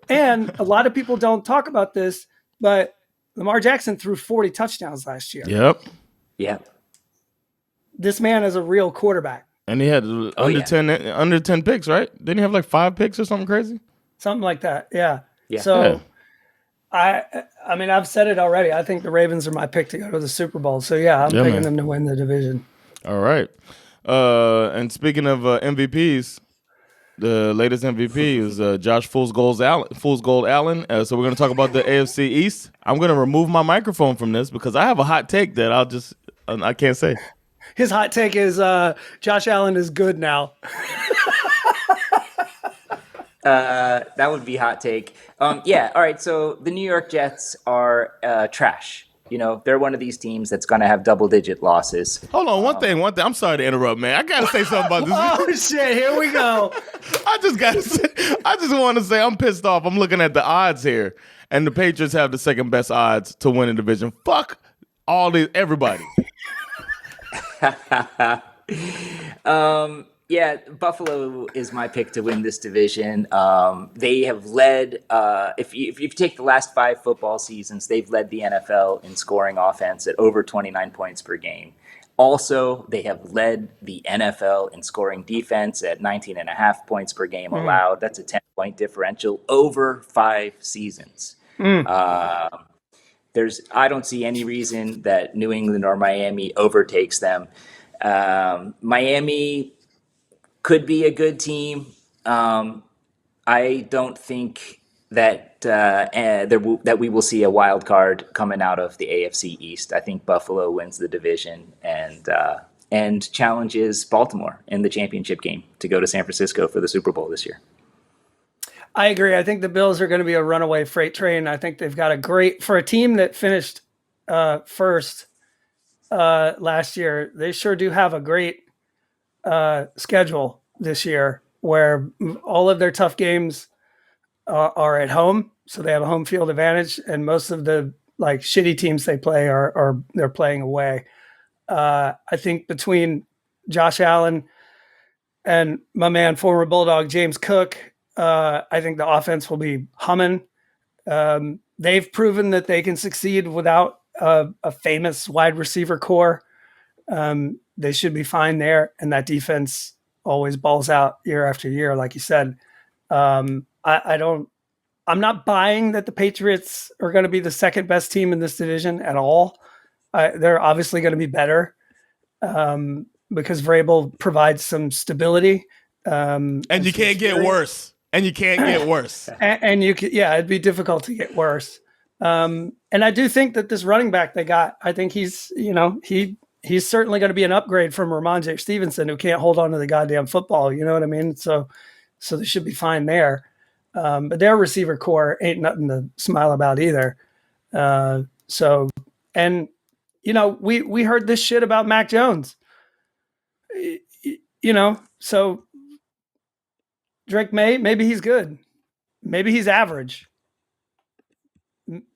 And a lot of people don't talk about this, but Lamar Jackson threw 40 touchdowns last year. Yep. Yep. This man is a real quarterback. And he had under 10 picks, right? Didn't he have like 5 picks or something crazy? Something like that. Yeah. Yeah. So I mean, I've said it already. I think the Ravens are my pick to go to the Super Bowl. So yeah, I'm picking them to win the division. All right. And speaking of MVPs, the latest MVP is Josh Fool's Gold Allen. So we're going to talk about the AFC East. I'm going to remove my microphone from this because I have a hot take that I can't say. His hot take is Josh Allen is good now. That would be hot take. Yeah. All right. So the New York Jets are trash. You know, they're one of these teams that's going to have double-digit losses. Hold on, one thing. I'm sorry to interrupt, man. I got to say something about this. Oh, shit, here we go. I just want to say I'm pissed off. I'm looking at the odds here, and the Patriots have the second best odds to win the division. Fuck everybody. Yeah, Buffalo is my pick to win this division. They have led, if you take the last 5 football seasons, they've led the NFL in scoring offense at over 29 points per game. Also, they have led the NFL in scoring defense at 19.5 points per game allowed. That's a 10-point differential over 5 seasons. I don't see any reason that New England or Miami overtakes them. Miami could be a good team. I don't think that that we will see a wild card coming out of the AFC East. I think Buffalo wins the division and challenges Baltimore in the championship game to go to San Francisco for the Super Bowl this year. I agree. I think the Bills are going to be a runaway freight train. I think they've got for a team that finished first last year, they sure do have a great schedule this year where all of their tough games are at home. So they have a home field advantage, and most of the like shitty teams they play they're playing away. I think between Josh Allen and my man, former Bulldog James Cook, I think the offense will be humming. They've proven that they can succeed without a famous wide receiver core. They should be fine there. And that defense always balls out year after year, like you said. I'm not buying that the Patriots are going to be the second best team in this division at all. They're obviously going to be better because Vrabel provides some stability. And you can't get worse. And you can't get worse. And you can, it'd be difficult to get worse. And I do think that this running back they got, I think he's certainly going to be an upgrade from Ramondre Stevenson, who can't hold on to the goddamn football. You know what I mean? So they should be fine there. But their receiver core ain't nothing to smile about either. We heard this shit about Mac Jones. So Drake maybe he's good. Maybe he's average.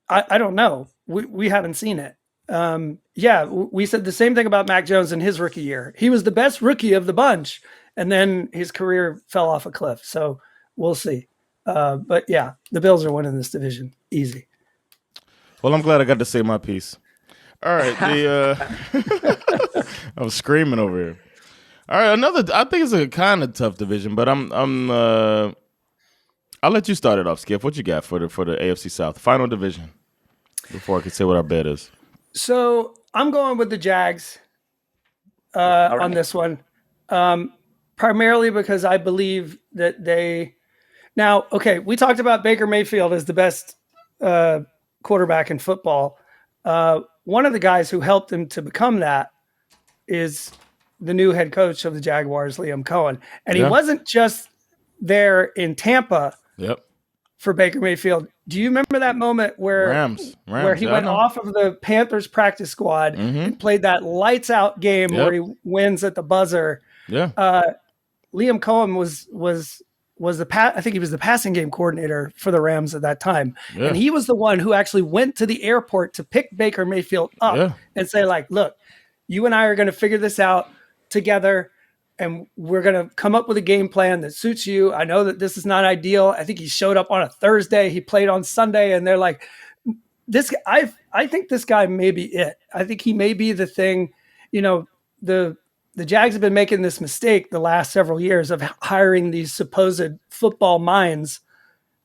I don't know. We haven't seen it. We said the same thing about Mac Jones in his rookie year. He was the best rookie of the bunch, and then his career fell off a cliff. So we'll see. But yeah, the Bills are winning this division. Easy. Well, I'm glad I got to say my piece. All right, I was screaming over here. All right, I think it's a kind of tough division, but I'll let you start it off, Skip. What you got for the AFC South final division before I can say what our bet is? So I'm going with the Jags on this one, primarily because I believe that they. Now, okay, we talked about Baker Mayfield as the best quarterback in football. One of the guys who helped him to become that is the new head coach of the Jaguars, Liam Cohen. And he wasn't just there in Tampa for Baker Mayfield. Do you remember that moment where he went off of the Panthers practice squad and played that lights out game where he wins at the buzzer? Liam Cohen was I think he was the passing game coordinator for the Rams at that time. And he was the one who actually went to the airport to pick Baker Mayfield up and say, like, look, you and I are going to figure this out together, and we're going to come up with a game plan that suits you. I know that this is not ideal. I think he showed up on a Thursday. He played on Sunday, and they're like, I think this guy may be it. I think he may be the thing. You know, the Jags have been making this mistake the last several years of hiring these supposed football minds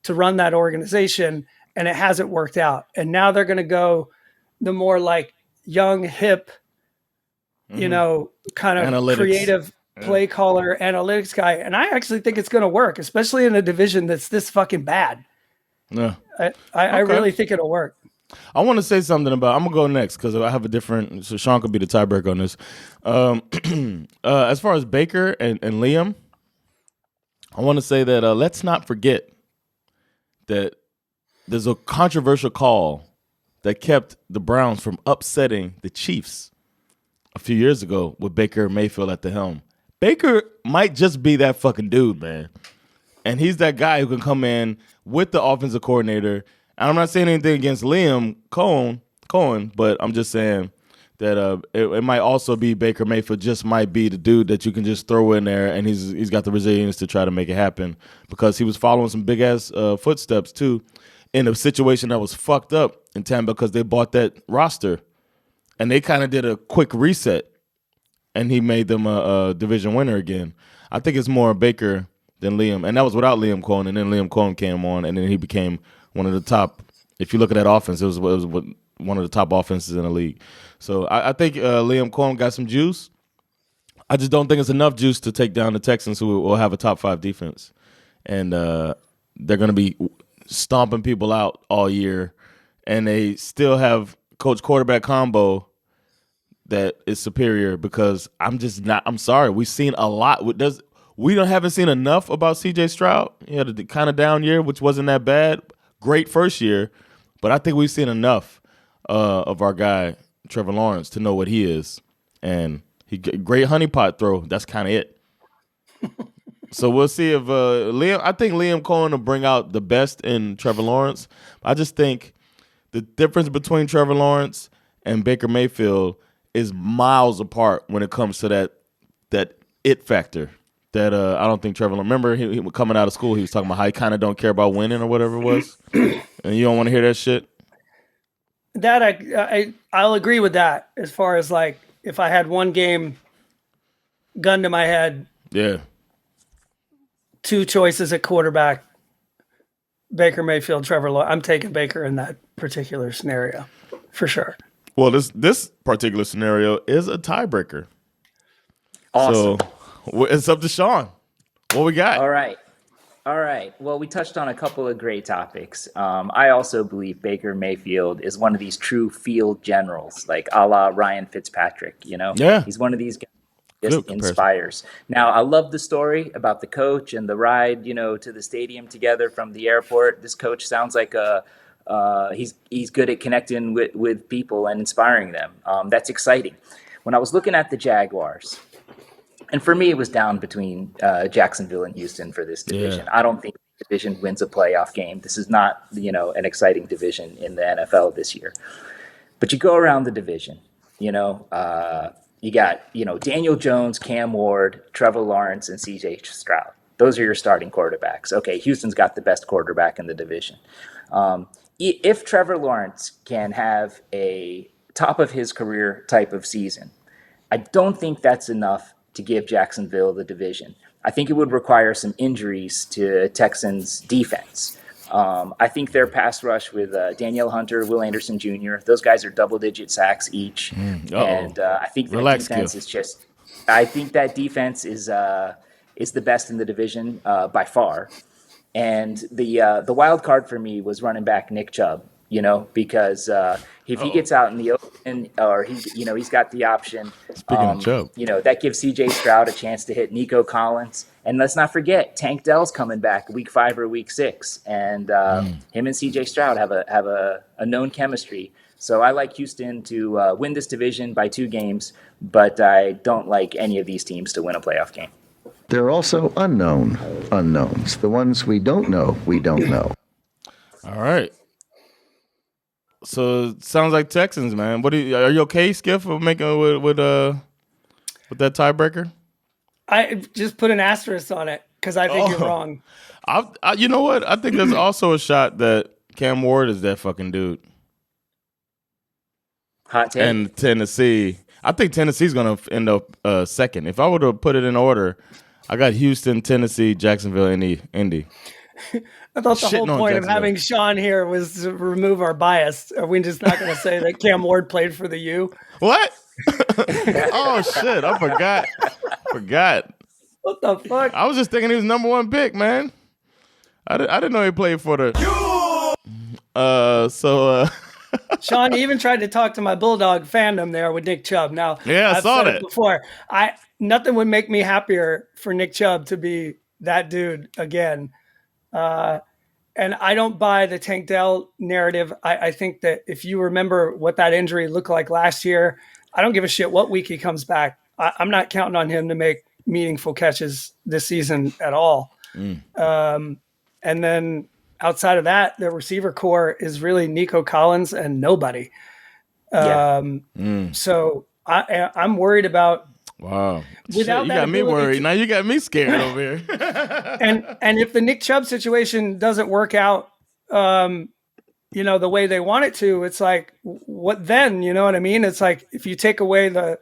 to run that organization, and it hasn't worked out. And now they're going to go the more like young, hip, you know, kind of analytics, creative play caller, analytics guy. And I actually think it's going to work, especially in a division that's this fucking bad. Yeah, I really think it'll work. I want to say something about. I'm gonna go next because I have a different. So Sean could be the tiebreaker on this. As far as Baker and Liam, I want to say that let's not forget that there's a controversial call that kept the Browns from upsetting the Chiefs a few years ago with Baker Mayfield at the helm. Baker might just be that fucking dude, man, and he's that guy who can come in with the offensive coordinator. I'm not saying anything against Liam Cohen, but I'm just saying that it might also be Baker Mayfield just might be the dude that you can just throw in there, and he's got the resilience to try to make it happen because he was following some big-ass footsteps, too, in a situation that was fucked up in Tampa because they bought that roster, and they kind of did a quick reset, and he made them a division winner again. I think it's more Baker than Liam, and that was without Liam Cohen, and then Liam Cohen came on, and then he became one of the top. If you look at that offense, it was one of the top offenses in the league. So I think Liam Cohen got some juice. I just don't think it's enough juice to take down the Texans, who will have a top 5 defense, and they're going to be stomping people out all year, and they still have coach quarterback combo that is superior because I'm sorry. We've seen a lot. We haven't seen enough about C.J. Stroud. He had a kind of down year, which wasn't that bad. Great first year, but I think we've seen enough of our guy Trevor Lawrence to know what he is, and great honeypot throw. That's kind of it. So we'll see if I think Liam Cohen will bring out the best in Trevor Lawrence. I just think the difference between Trevor Lawrence and Baker Mayfield is miles apart when it comes to that it factor. That I don't think Trevor. Remember, he coming out of school, he was talking about how he kind of don't care about winning or whatever it was, and you don't want to hear that shit. That I'll agree with that. As far as like, if I had one game, gun to my head, 2 choices at quarterback, Baker Mayfield, Trevor Lawrence. I'm taking Baker in that particular scenario, for sure. Well, this particular scenario is a tiebreaker. Awesome. So, it's up to Sean. What we got? All right. Well, we touched on a couple of great topics. I also believe Baker Mayfield is one of these true field generals, like a la Ryan Fitzpatrick, you know? Yeah. He's one of these guys who just inspires. Now, I love the story about the coach and the ride, to the stadium together from the airport. This coach sounds like he's good at connecting with people and inspiring them. That's exciting. When I was looking at the Jaguars, and for me, it was down between Jacksonville and Houston for this division. Yeah. I don't think the division wins a playoff game. This is not, an exciting division in the NFL this year. But you go around the division, you got, Daniel Jones, Cam Ward, Trevor Lawrence, and C.J. Stroud. Those are your starting quarterbacks. Okay, Houston's got the best quarterback in the division. if Trevor Lawrence can have a top of his career type of season, I don't think that's enough to give Jacksonville the division. I think it would require some injuries to Texans defense. I think their pass rush with Danielle Hunter, Will Anderson Jr., those guys are double-digit sacks each. And I think that defense is just – I think that defense is the best in the division by far. And the wild card for me was running back Nick Chubb, because if he gets out in the open or he's got the option. Speaking of Chubb, that gives C.J. Stroud a chance to hit Nico Collins. And let's not forget, Tank Dell's coming back week 5 or week 6, and him and C.J. Stroud have a known chemistry. So I like Houston to win this division by 2 games, but I don't like any of these teams to win a playoff game. There are also unknown unknowns. The ones we don't know, we don't know. All right. So it sounds like Texans, man. Are you okay, Skip, for making with that tiebreaker? I just put an asterisk on it because I think you're wrong. You know what? I think there's also a shot that Cam Ward is that fucking dude. Hot take. And Tennessee. I think Tennessee's going to end up second. If I were to put it in order, I got Houston, Tennessee, Jacksonville, Indy. I thought the whole point of having Sean here was to remove our bias. Are we just not going to say that Cam Ward played for the U? What? Oh, shit. I forgot. What the fuck? I was just thinking he was number 1 pick, man. I didn't know he played for the Sean even tried to talk to my Bulldog fandom there with Nick Chubb. Now, yeah, I saw that before. Nothing would make me happier for Nick Chubb to be that dude again. And I don't buy the Tank Dell narrative. I think that if you remember what that injury looked like last year, I don't give a shit what week he comes back. I'm not counting on him to make meaningful catches this season at all. And then outside of that, the receiver core is really Nico Collins and nobody. So I'm worried about. Wow. Without you got me worried. Now you got me scared over here. And if the Nick Chubb situation doesn't work out, the way they want it to, it's like, what then? You know what I mean? It's like if you take away the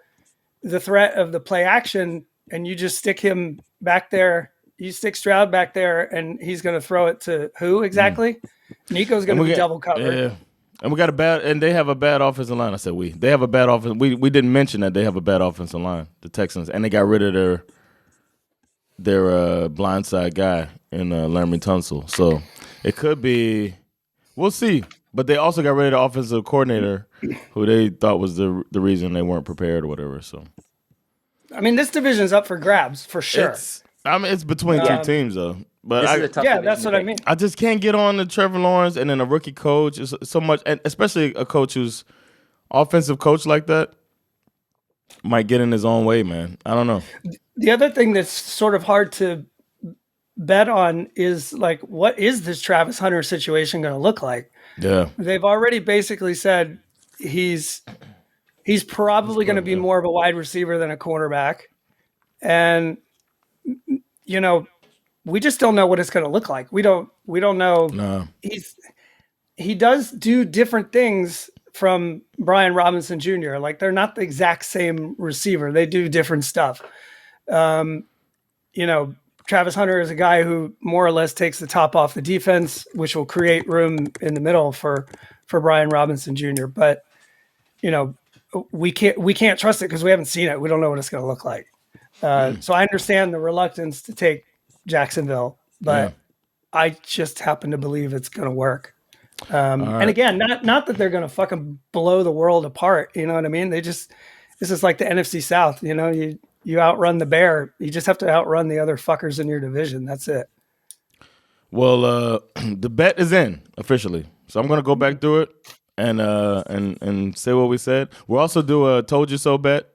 threat of the play action and you just stick him back there, you stick Stroud back there, and he's going to throw it to who exactly? Nico's going to be double covered. Yeah. And they have a bad offensive line. I said they have a bad offense. We didn't mention that they have a bad offensive line, the Texans, and they got rid of their blindside guy in Laramie Tunsil. So it could be, we'll see. But they also got rid of the offensive coordinator, who they thought was the reason they weren't prepared or whatever. So, I mean, this division's up for grabs for sure. It's between 2 teams though. But that's what I mean. I just can't get on the Trevor Lawrence and then a rookie coach. It's so much, and especially a coach who's offensive coach like that might get in his own way, man. I don't know. The other thing that's sort of hard to bet on is like, what is this Travis Hunter situation going to look like? Yeah, they've already basically said he's probably going to be more of a wide receiver than a cornerback, and we just don't know what it's going to look like. We don't know. No. He does do different things from Brian Robinson Jr. Like, they're not the exact same receiver. They do different stuff. Travis Hunter is a guy who more or less takes the top off the defense, which will create room in the middle for Brian Robinson Jr. But, we can't trust it because we haven't seen it. We don't know what it's going to look like. So I understand the reluctance to take Jacksonville, but I just happen to believe it's going to work. Right. And again, not that they're going to fucking blow the world apart. You know what I mean? This is like the NFC South. You outrun the bear. You just have to outrun the other fuckers in your division. That's it. Well, the bet is in officially. So I'm going to go back through it and say what we said. We'll also do a told you so bet,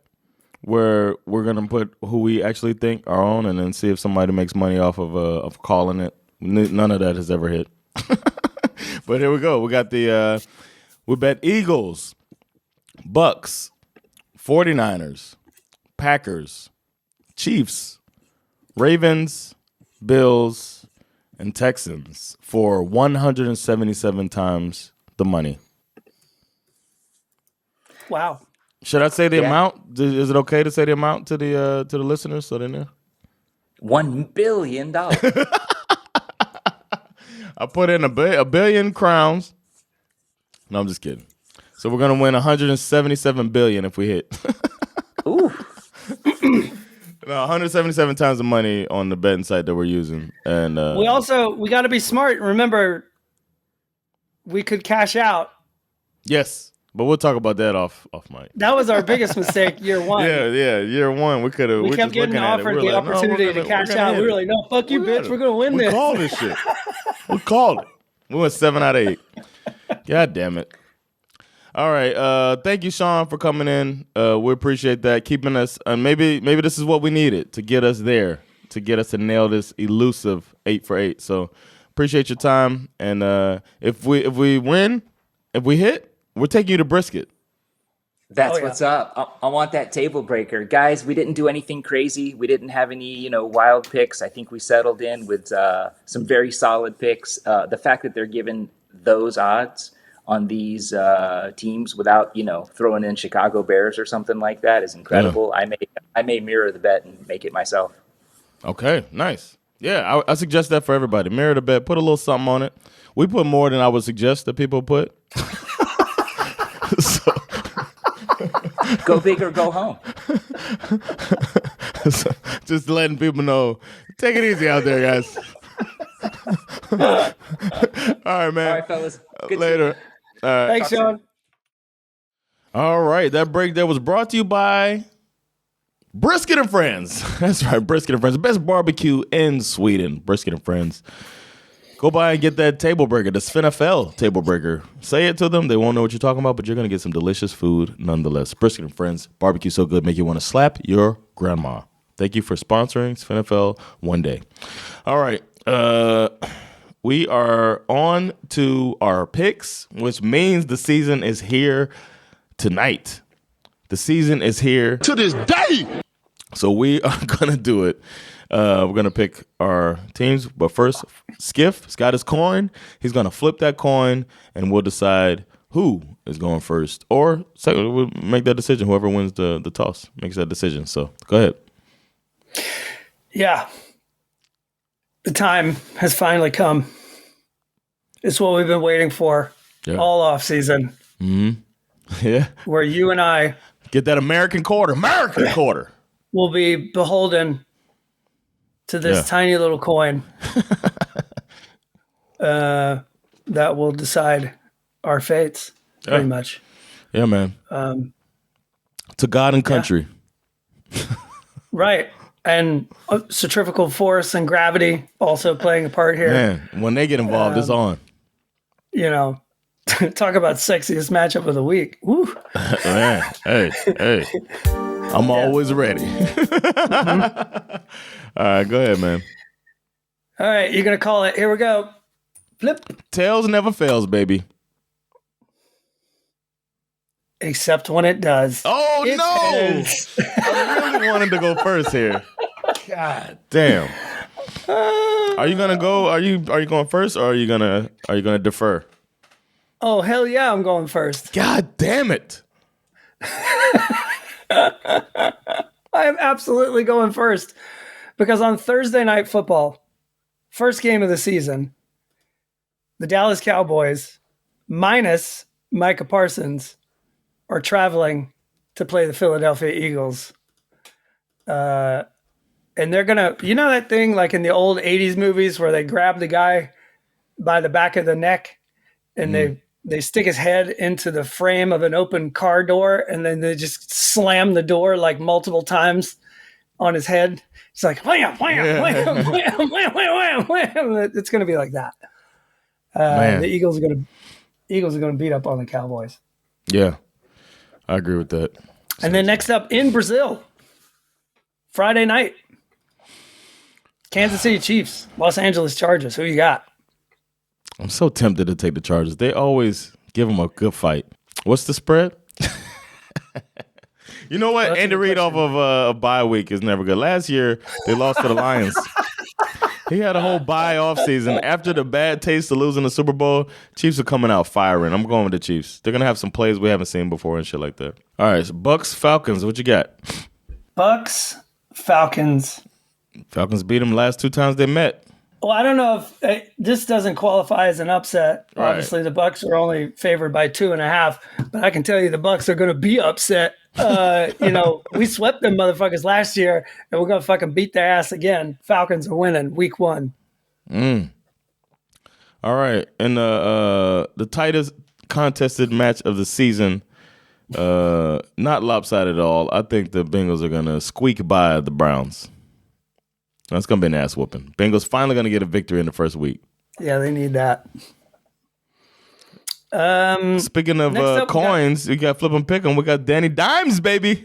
where we're going to put who we actually think are on and then see if somebody makes money off of calling it. None of that has ever hit. But here we go. We got we bet Eagles, Bucks, 49ers, Packers, Chiefs, Ravens, Bills, and Texans for 177 times the money. Wow. Should I say the amount? Is it okay to say the amount to the listeners so they know? $1 billion. I put in a billion crowns. No, I'm just kidding. So we're gonna win 177 billion if we hit. Ooh. No, 177 times the money on the betting site that we're using, and we got to be smart. Remember, we could cash out. Yes, but we'll talk about that off mic. That was our biggest mistake year one. Yeah, year one we could have. We kept getting offered the opportunity to cash out. We were like, no, fuck you, bitch. We're gonna win this. We called this shit. We called it. We went 7 out of 8. God damn it. All right. Thank you, Sean, for coming in. We appreciate that. Keeping us. Maybe this is what we needed to get us there, to get us to nail this elusive 8 for 8. So appreciate your time. And if we win, if we hit, we're taking you to brisket. That's what's up. I want that table breaker. Guys, we didn't do anything crazy. We didn't have any, wild picks. I think we settled in with some very solid picks. The fact that they're given those odds on these teams without, throwing in Chicago Bears or something like that is incredible. Yeah. I may mirror the bet and make it myself. Okay, nice. Yeah, I suggest that for everybody. Mirror the bet. Put a little something on it. We put more than I would suggest that people put. Go big or go home. So, just letting people know. Take it easy out there, guys. All right, man. All right, fellas. Good later. All right. Thanks, Sean. All right. That break there was brought to you by Brisket and Friends. That's right. Brisket and Friends. The best barbecue in Sweden. Brisket and Friends. Go by and get that table breaker, the SveNFL table breaker. Say it to them. They won't know what you're talking about, but you're going to get some delicious food nonetheless. Brisket and Friends. Barbecue so good, make you want to slap your grandma. Thank you for sponsoring SveNFL one day. All right. We are on to our picks, which means the season is here tonight. The season is here to this day. So we are going to do it. We're going to pick our teams. But first, Schif's got his coin. He's going to flip that coin, and we'll decide who is going first. Or second, we'll make that decision. Whoever wins the toss makes that decision. So go ahead. Yeah. The time has finally come. It's what we've been waiting for all off season. Mm-hmm. Yeah. Where you and I get that American quarter. Will be beholden to this tiny little coin that will decide our fates, pretty much. Yeah, man. To God and country. Yeah. Right. And centrifugal force and gravity also playing a part here. Man, when they get involved, it's on. Talk about sexiest matchup of the week. Woo. Man, hey. I'm always ready. Mm-hmm. All right, go ahead, man. All right, you're going to call it. Here we go. Flip. Tails never fails, baby. Except when it does. Oh, no. I really wanted to go first here. God damn. Are you gonna go? Are you going first, or are you gonna defer? Oh, hell yeah, I'm going first. God damn it. I am absolutely going first because on Thursday Night Football, first game of the season, the Dallas Cowboys, minus Micah Parsons, are traveling to play the Philadelphia Eagles. And they're going to, that thing like in the old 80s movies where they grab the guy by the back of the neck and they stick his head into the frame of an open car door and then they just slam the door like multiple times on his head. It's like, wham, wham, wham, wham, wham, wham, wham. It's going to be like that. The Eagles are going to beat up on the Cowboys. Yeah, I agree with that. And then next up in Brazil, Friday night, Kansas City Chiefs, Los Angeles Chargers. Who you got? I'm so tempted to take the Chargers. They always give them a good fight. What's the spread? You know what? Andy Reid off of a bye week is never good. Last year, they lost to the Lions. He had a whole bye off season. After the bad taste of losing the Super Bowl, Chiefs are coming out firing. I'm going with the Chiefs. They're going to have some plays we haven't seen before and shit like that. All right, so Bucks, Falcons, what you got? Bucks, Falcons. Falcons beat them last 2 times they met. Well, I don't know if this doesn't qualify as an upset. Right. Obviously, the Bucks are only favored by 2.5, but I can tell you the Bucks are going to be upset. We swept them motherfuckers last year, and we're going to fucking beat their ass again. Falcons are winning week 1. All right, and the tightest contested match of the season, not lopsided at all. I think the Bengals are going to squeak by the Browns. That's going to be an ass whooping. Bengals finally going to get a victory in the first week. Yeah, they need that. Speaking of coins, we got Flip and Pick 'em. We got Danny Dimes, baby.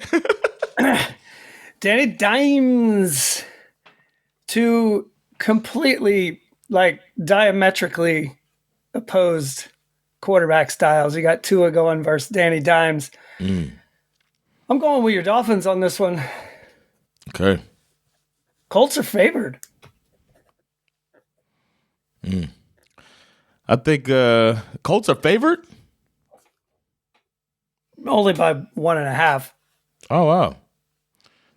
Danny Dimes. 2 completely, diametrically opposed quarterback styles. You got Tua going versus Danny Dimes. I'm going with your Dolphins on this one. Okay. Colts are favored. I think Colts are favored. Only by 1.5. Oh, wow.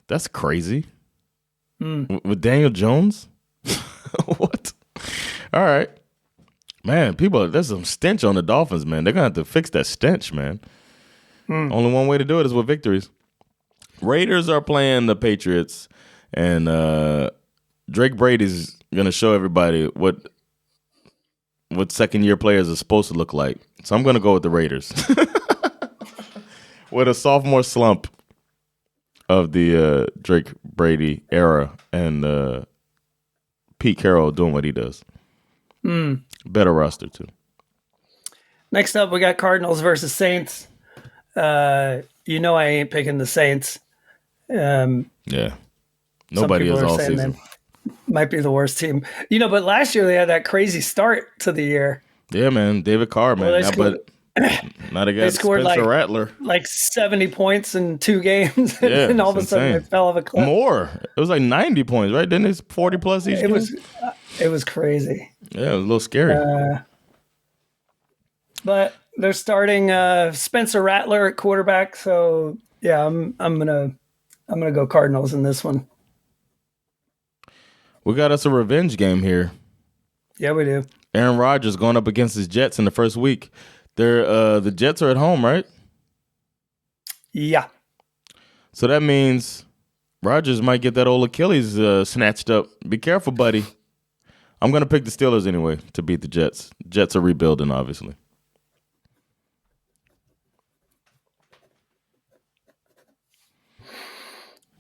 That's crazy. With Daniel Jones? What? All right. Man, there's some stench on the Dolphins, man. They're going to have to fix that stench, man. Only one way to do it is with victories. Raiders are playing the Patriots, and Drake Brady's going to show everybody what second-year players are supposed to look like. So I'm going to go with the Raiders. With a sophomore slump of the Drake Brady era and Pete Carroll doing what he does. Better roster, too. Next up, we got Cardinals versus Saints. I ain't picking the Saints. Yeah. Nobody is all season. Might be the worst team. But last year they had that crazy start to the year. Yeah, man. David Carr, man. Now they got Spencer Rattler. 70 points in 2 games. Yeah, and all of a sudden they fell off a cliff. More. It was like 90 points, right? Didn't it 40 plus each game? It was crazy. Yeah, it was a little scary. But they're starting Spencer Rattler at quarterback, so yeah, I'm gonna go Cardinals in this one. We got us a revenge game here. Yeah, we do. Aaron Rodgers going up against his Jets in the first week. The Jets are at home, right? Yeah. So that means Rodgers might get that old Achilles snatched up. Be careful, buddy. I'm going to pick the Steelers anyway to beat the Jets. Jets are rebuilding, obviously.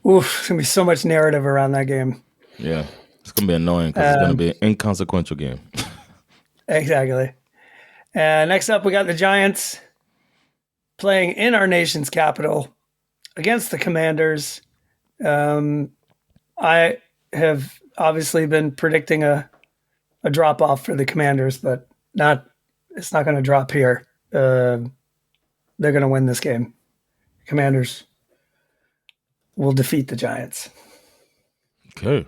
Oof, there's going to be so much narrative around that game. Yeah, it's going to be annoying because it's going to be an inconsequential game. Exactly. Next up, we got the Giants playing in our nation's capital against the Commanders. I have obviously been predicting a drop-off for the Commanders, but it's not going to drop here. They're going to win this game. Commanders will defeat the Giants. Okay.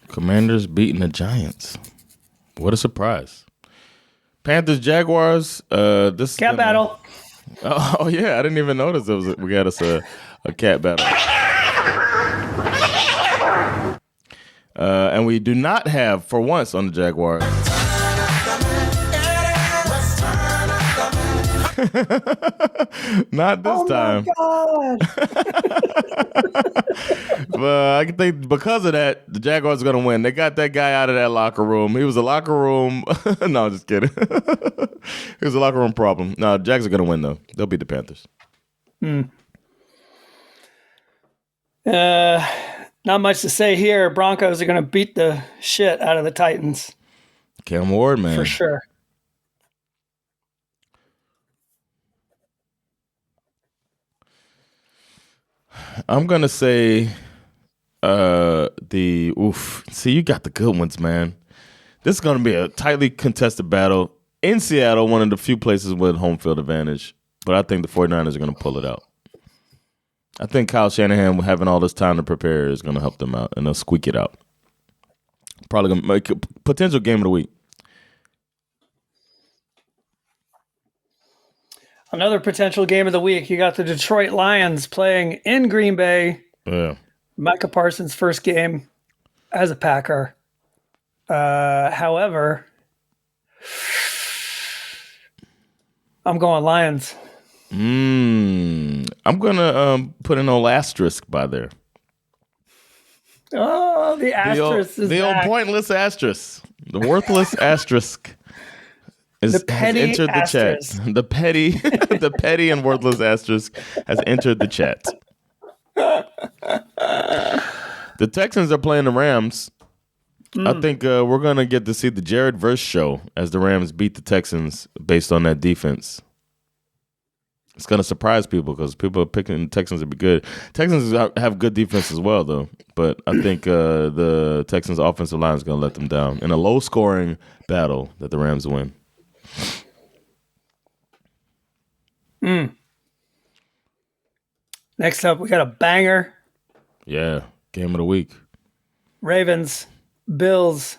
Commanders beating the Giants. What a surprise. Panthers, Jaguars. This cat battle. Oh yeah, I didn't even notice we got us a cat battle. And we do not have, for once, on the Jaguars. Not this time. Oh my God. But I can think because of that, the Jaguars are going to win. They got that guy out of that locker room. He was a locker room. No, I'm just kidding. He was a locker room problem. No, the Jags are going to win, though. They'll beat the Panthers. Not much to say here. Broncos are going to beat the shit out of the Titans. Cam Ward, man. For sure. I'm going to say See, you got the good ones, man. This is going to be a tightly contested battle. In Seattle, one of the few places with home field advantage. But I think the 49ers are going to pull it out. I think Kyle Shanahan having all this time to prepare is going to help them out, and they'll squeak it out. Probably going to make a potential game of the week. Another potential game of the week. You got the Detroit Lions playing in Green Bay. Yeah. Micah Parsons' first game as a Packer. However, I'm going Lions. I'm gonna put an old asterisk by there. Oh, the asterisk is the old back. pointless asterisk, the worthless asterisk, has entered asterisk. the chat. The petty, the petty and worthless asterisk has entered the chat. The Texans are playing the Rams. I think we're gonna get to see the Jared Verse show as the Rams beat the Texans based on that defense. It's going to surprise people because people are picking the Texans to be good. Texans have good defense as well, though. But I think the Texans' offensive line is going to let them down in a low-scoring battle that the Rams win. Next up, we got a banger. Yeah, game of the week. Ravens, Bills.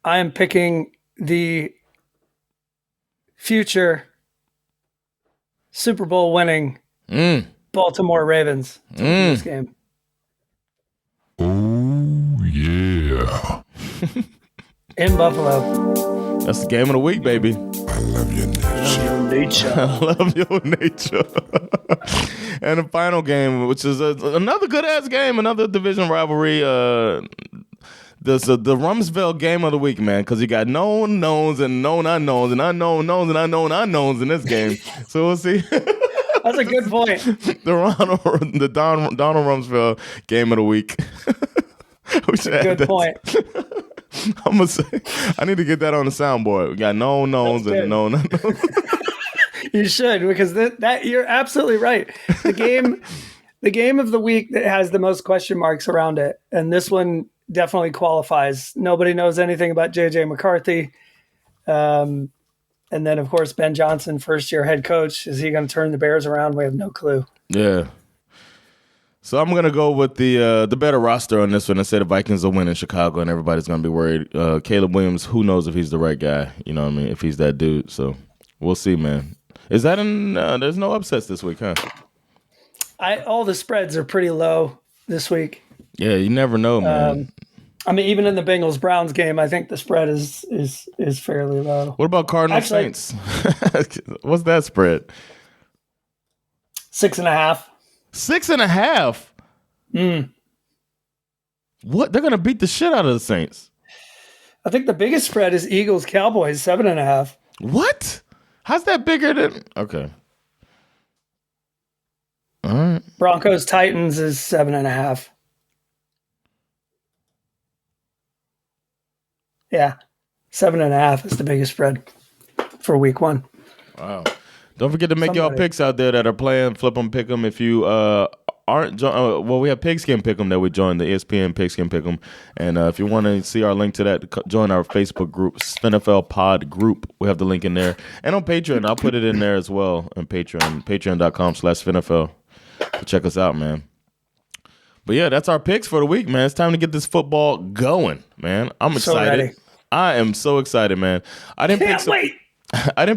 I am picking the future Super Bowl winning Baltimore Ravens to win this game. Oh, yeah. In Buffalo. That's the game of the week, baby. I love your nature. I love your nature. And the final game, which is another good-ass game, another division rivalry. There's the Rumsfeld game of the week, man, because you got known knowns and known unknowns and unknown knowns and unknown unknowns in this game. So we'll see. That's a good point. the Donald Rumsfeld game of the week. Good point. I'm gonna say I need to get that on the soundboard. We got known knowns and known unknowns. You should, because that you're absolutely right. The game of the week that has the most question marks around it, and this one definitely qualifies. Nobody knows anything about JJ McCarthy. And then, of course, Ben Johnson, first-year head coach. Is he going to turn the Bears around? We have no clue. Yeah. So I'm going to go with the better roster on this one and say the Vikings will win in Chicago, and everybody's going to be worried. Caleb Williams, who knows if he's the right guy, you know what I mean, if he's that dude. So we'll see, man. Is that there's no upsets this week, huh? All the spreads are pretty low this week. Yeah, you never know, man. I mean, even in the Bengals-Browns game, I think the spread is fairly low. What about Cardinals Saints? What's that spread? 6.5. 6.5? What? They're going to beat the shit out of the Saints. I think the biggest spread is Eagles-Cowboys, 7.5. What? How's that bigger than... Okay. All right. Broncos-Titans is 7.5. Yeah, 7.5 is the biggest spread for week one. Wow. Don't forget to make y'all picks out there that are playing. Flip them, pick them. If you aren't, we have Pigskin Pick'em that we joined, the ESPN Pigskin Pick'em. And if you want to see our link to that, join our Facebook group, SveNFL Pod Group. We have the link in there. And on Patreon, I'll put it in there as well on Patreon, patreon.com/SveNFL. So check us out, man. But yeah, that's our picks for the week, man. It's time to get this football going, man. I'm excited. I am so excited, man. I didn't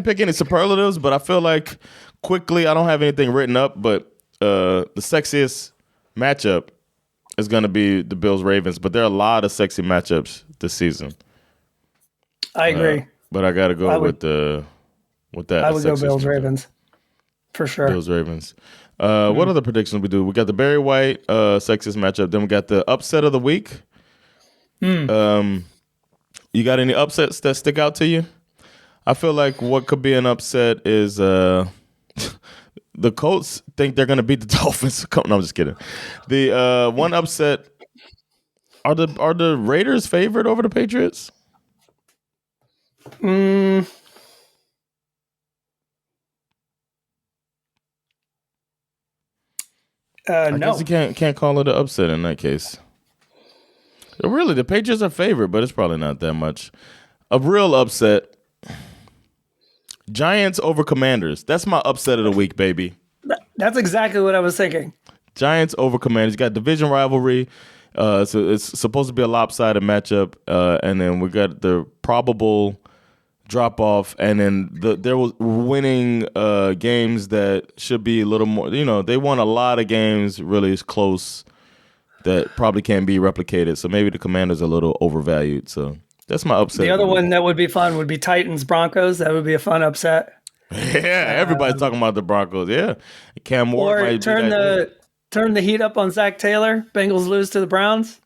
pick any superlatives, but I feel like quickly I don't have anything written up, but the sexiest matchup is going to be the Bills-Ravens, but there are a lot of sexy matchups this season. I agree. But I got to go with that. I would go Bills-Ravens for sure. Bills-Ravens. What other predictions we do? We got the Barry White sexiest matchup. Then we got the upset of the week. You got any upsets that stick out to you? I feel like what could be an upset is the Colts think they're going to beat the Dolphins. No, I'm just kidding. The one upset, are the Raiders favored over the Patriots? No. I guess you can't call it an upset in that case. Really, the Patriots are favored, but it's probably not that much. A real upset, Giants over Commanders. That's my upset of the week, baby. That's exactly what I was thinking. Giants over Commanders. You got division rivalry. So it's supposed to be a lopsided matchup. And then we got the probable drop off. And then there was winning games that should be a little more. They won a lot of games really close that probably can't be replicated. So maybe the Commanders are a little overvalued. So that's my upset. The other one that would be fun would be Titans Broncos. That would be a fun upset. Yeah, everybody's talking about the Broncos. Yeah, Cam Ward or might turn the heat up on Zach Taylor. Bengals lose to the Browns.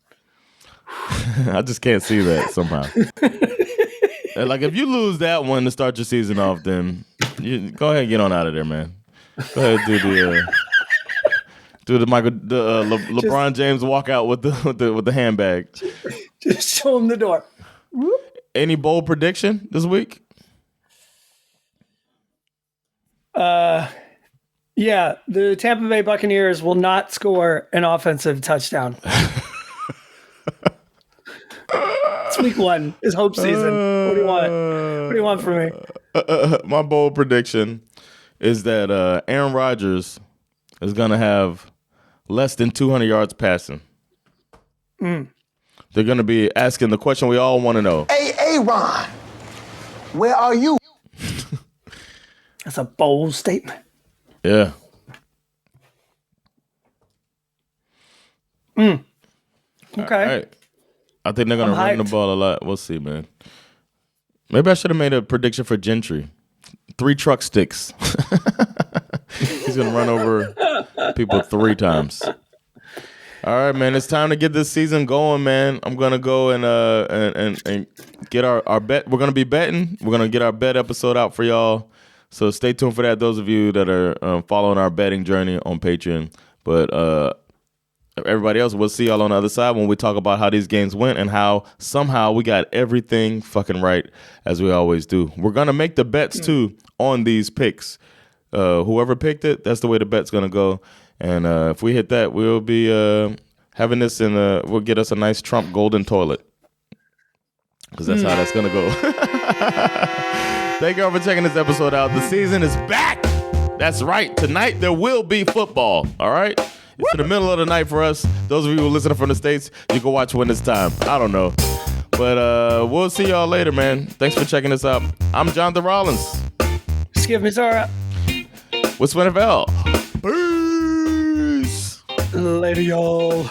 I just can't see that somehow. Like if you lose that one to start your season off, then you go ahead and get on out of there, man. Go ahead, do the LeBron James walkout with the handbag. Just show him the door. Any bold prediction this week? Yeah, the Tampa Bay Buccaneers will not score an offensive touchdown. It's week 1. It's hope season. What do you want? What do you want from me? My bold prediction is that Aaron Rodgers is going to have less than 200 yards passing. They're going to be asking the question we all want to know. Hey, Ron, where are you? That's a bold statement. Yeah. Okay. All right. I think they're going to run the ball a lot. We'll see, man. Maybe I should have made a prediction for Gentry. 3 truck sticks. He's going to run over people 3 times. All right, man. It's time to get this season going, man. I'm going to go and get our bet. We're going to be betting. We're going to get our bet episode out for y'all. So stay tuned for that, those of you that are following our betting journey on Patreon. But everybody else, we'll see y'all on the other side when we talk about how these games went and how somehow we got everything fucking right, as we always do. We're going to make the bets, too, on these picks. Whoever picked it, that's the way the bet's going to go. And if we hit that, we'll be having this we'll get us a nice Trump golden toilet. Because that's how that's going to go. Thank y'all for checking this episode out. The season is back. That's right. Tonight there will be football. All right. It's in the middle of the night for us. Those of you who are listening from the States, you can watch when it's time. I don't know. But we'll see y'all later, man. Thanks for checking this out. I'm Jonathan Rollins. Skip Mizara. With SveNFL. Peace. Later, y'all.